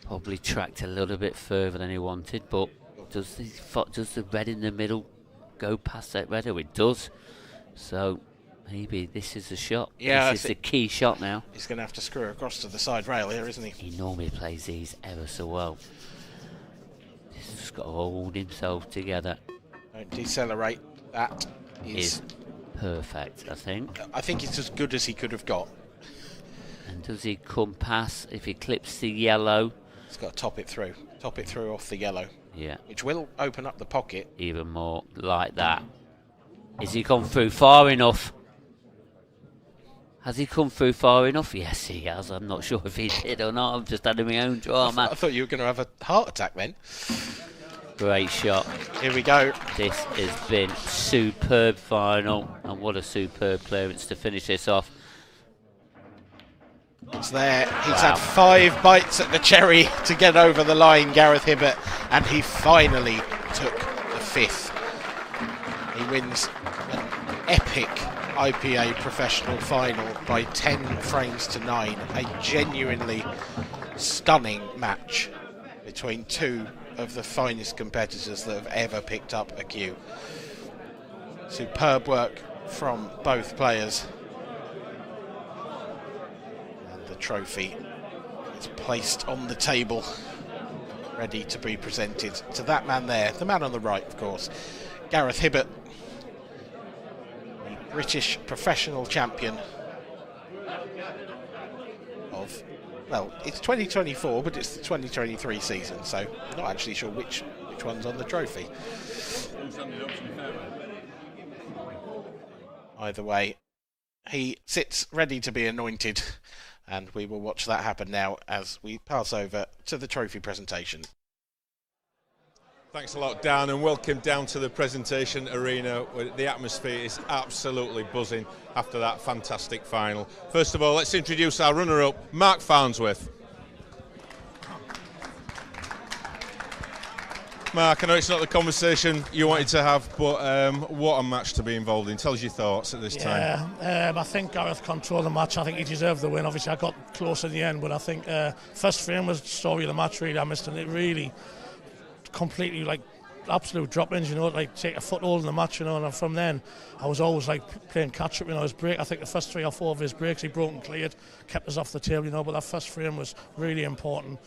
Probably tracked a little bit further than he wanted, but does the red in the middle go past that red? Oh, it does. So maybe this is the shot. Yeah, this is the key shot now. He's going to have to screw across to the side rail here, isn't he? He normally plays these ever so well. He's just got to hold himself together. Don't decelerate. That is perfect, I think. I think it's as good as he could have got. And does he come past if he clips the yellow? He's got to top it through off the yellow. Yeah. Which will open up the pocket. Even more like that. Has he come through far enough? Has he come through far enough? Yes, he has. I'm not sure if he did or not. I'm just having my own drama. I thought you were going to have a heart attack then. Great shot. Here we go. This has been superb final. And what a superb clearance to finish this off. It's there. He's had 5 bites at the cherry to get over the line, Gareth Hibbott, and he finally took the 5th. He wins an epic IPA professional final by 10 frames to 9. A genuinely stunning match between 2 of the finest competitors that have ever picked up a cue. Superb work from both players. The trophy is placed on the table, ready to be presented to that man there, the man on the right, of course, Gareth Hibbott, the British professional champion of, well, it's 2024, but it's the 2023 season, so I'm not actually sure which one's on the trophy. Either way, he sits ready to be anointed. And we will watch that happen now as we pass over to the trophy presentation. Thanks a lot, Dan, and welcome down to the presentation arena. The atmosphere is absolutely buzzing after that fantastic final. First of all, let's introduce our runner-up, Marc Farnsworth. Mark, I know it's not the conversation you wanted to have, but what a match to be involved in. Tell us your thoughts at this time. I think Gareth controlled the match. I think he deserved the win. Obviously, I got close in the end, but I think first frame was the story of the match, really. I missed it. It really completely, like, absolute drop-ins, you know, like take a foothold in the match, you know, and from then I was always like playing catch-up, you know, his break. I think the first 3 or 4 of his breaks he broke and cleared, kept us off the table, you know, but that first frame was really important.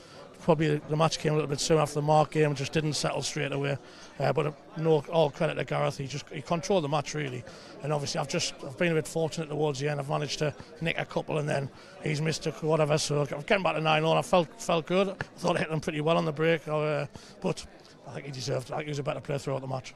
Probably the match came a little bit soon after the Mark game, just didn't settle straight away. But no, all credit to Gareth. He controlled the match really, and obviously I've been a bit fortunate towards the end. I've managed to nick a couple, and then he's missed a whatever. So getting back to 9-all, I felt good. I thought I hit him pretty well on the break, but I think he deserved it. I think he was a better player throughout the match.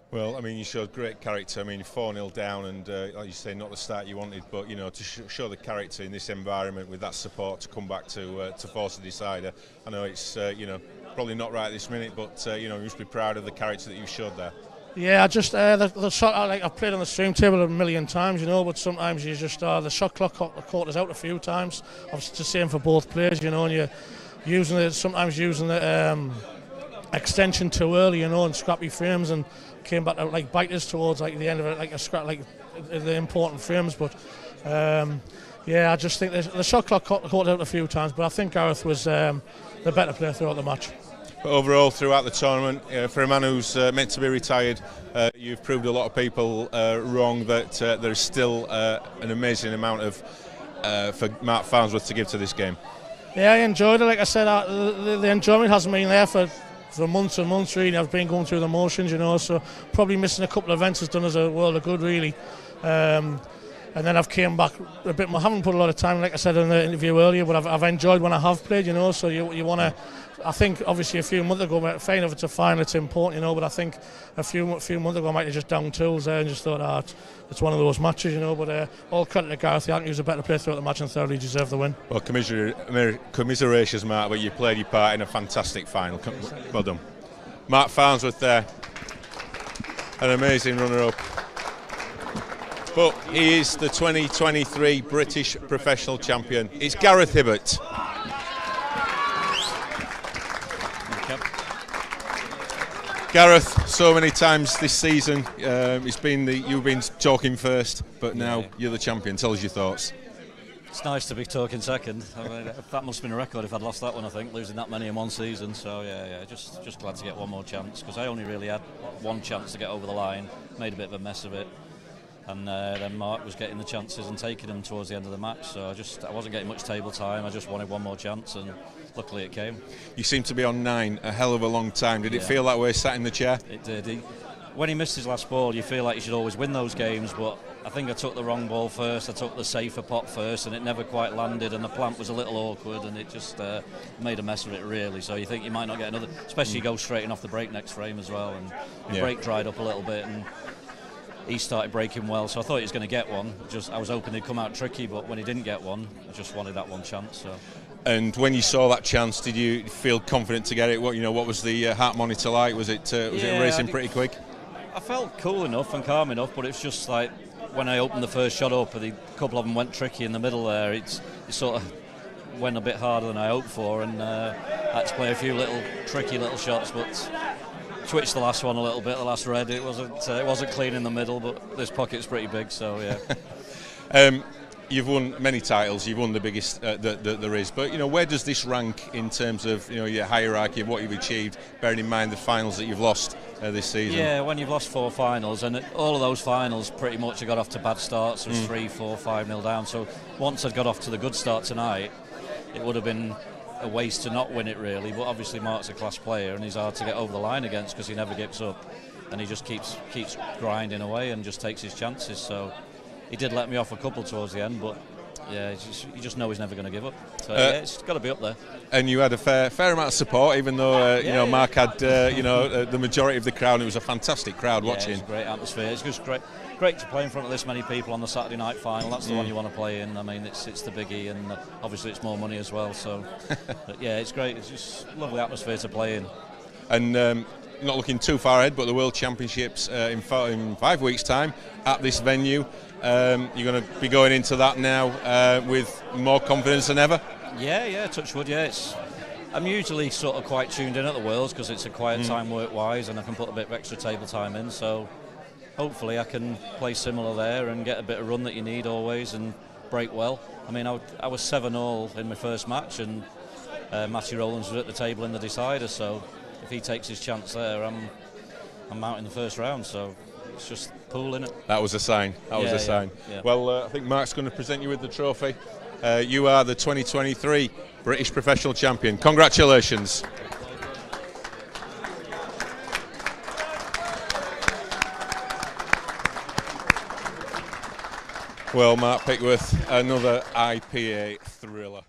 Well, I mean, you showed great character. I mean, 4-0 down, and like you say, not the start you wanted, but you know, to show the character in this environment with that support to come back to force a decider. I know it's you know, probably not right this minute, but you know, you must be proud of the character that you showed there. Yeah, I just the shot. Like I've played on the stream table a million times, you know, but sometimes you just the shot clock caught us out a few times. Obviously, the same for both players, you know, and you're sometimes using the extension too early, you know, and scrappy frames, and came back to like bite us towards like the end of it, like a scrap, like the important frames. But yeah, I just think the shot clock caught out a few times, but I think Gareth was the better player throughout the match. But overall, throughout the tournament, for a man who's meant to be retired, you've proved a lot of people wrong that there's still an amazing amount of for Marc Farnsworth to give to this game. Yeah, I enjoyed it. Like I said, the enjoyment hasn't been there for months and months really. I've been going through the motions, you know, so probably missing a couple of events has done us a world of good really. and then I've came back a bit more. I haven't put a lot of time, like I said in the interview earlier, but I've enjoyed when I have played, you know. So you want to. I think obviously a few months ago, fine if it's a final, it's important, you know. But I think a few months ago I might have just down tools there and just thought, it's one of those matches, you know. But all credit to Gareth. I think he was a better player throughout the match and thoroughly deserved the win. Well, commiserations, Mark, but you played your part in a fantastic final. Well done. Marc Farnsworth there, an amazing runner-up. But he is the 2023 British Professional Champion. It's Gareth Hibbott. Gareth, so many times this season, you've been talking first, but now you're the champion. Tell us your thoughts. It's nice to be talking second. I mean, that must have been a record if I'd lost that one, I think, losing that many in one season. So yeah, just glad to get one more chance, because I only really had one chance to get over the line, made a bit of a mess of it. And then Mark was getting the chances and taking them towards the end of the match, so I wasn't getting much table time. I just wanted one more chance, and luckily it came. You seem to be on 9 a hell of a long time. Did it feel that way sat in the chair? It did. When he missed his last ball, you feel like you should always win those games, but I think I took the wrong ball first. I took the safer pot first, and it never quite landed, and the plant was a little awkward, and it just made a mess of it, really. So you think you might not get another, especially you go straight in off the break next frame as well, and the break dried up a little bit, and he started breaking well, so I thought he was going to get one. I was hoping he'd come out tricky, but when he didn't get one, I just wanted that one chance. So. And when you saw that chance, did you feel confident to get it? What was the heart monitor like? Was it racing pretty quick? I felt cool enough and calm enough, but it's just like when I opened the first shot up, a couple of them went tricky in the middle there. It sort of went a bit harder than I hoped for, and I had to play a few tricky little shots, but twitched the last one a little bit. The last red, it wasn't clean in the middle, but this pocket's pretty big, so yeah. You've won many titles. You've won the biggest that there is. But where does this rank in terms of your hierarchy of what you've achieved? Bearing in mind the finals that you've lost this season. Yeah, when you've lost 4 finals, and all of those finals pretty much I got off to bad starts. It was 3, 4, 5-0 down. So once I'd got off to the good start tonight, it would have been a waste to not win it, really. But obviously Mark's a class player, and he's hard to get over the line against because he never gives up, and he just keeps grinding away and just takes his chances. So he did let me off a couple towards the end, but yeah, you just know he's never going to give up. So it's got to be up there. And you had a fair amount of support, even though Mark had the majority of the crowd. It was a fantastic crowd watching. It's a great atmosphere. It's just great to play in front of this many people on the Saturday night final. That's the one you want to play in. I mean, it's the biggie, and obviously it's more money as well. So but yeah, it's great. It's just a lovely atmosphere to play in. And not looking too far ahead, but the World Championships in 5 weeks' time at this venue. You're going to be going into that now with more confidence than ever? Yeah, touch wood, yeah. I'm usually sort of quite tuned in at the Worlds because it's a quiet time work-wise, and I can put a bit of extra table time in, so hopefully I can play similar there and get a bit of run that you need always and break well. I mean, I was 7-all in my first match, and Matty Rowlands was at the table in the decider, so if he takes his chance there, I'm out in the first round, so it's just pool, innit? That was a sign. That was a sign. Yeah. Well, I think Mark's going to present you with the trophy. You are the 2023 British Professional Champion. Congratulations. Well, Mark Pickworth, another IPA thriller.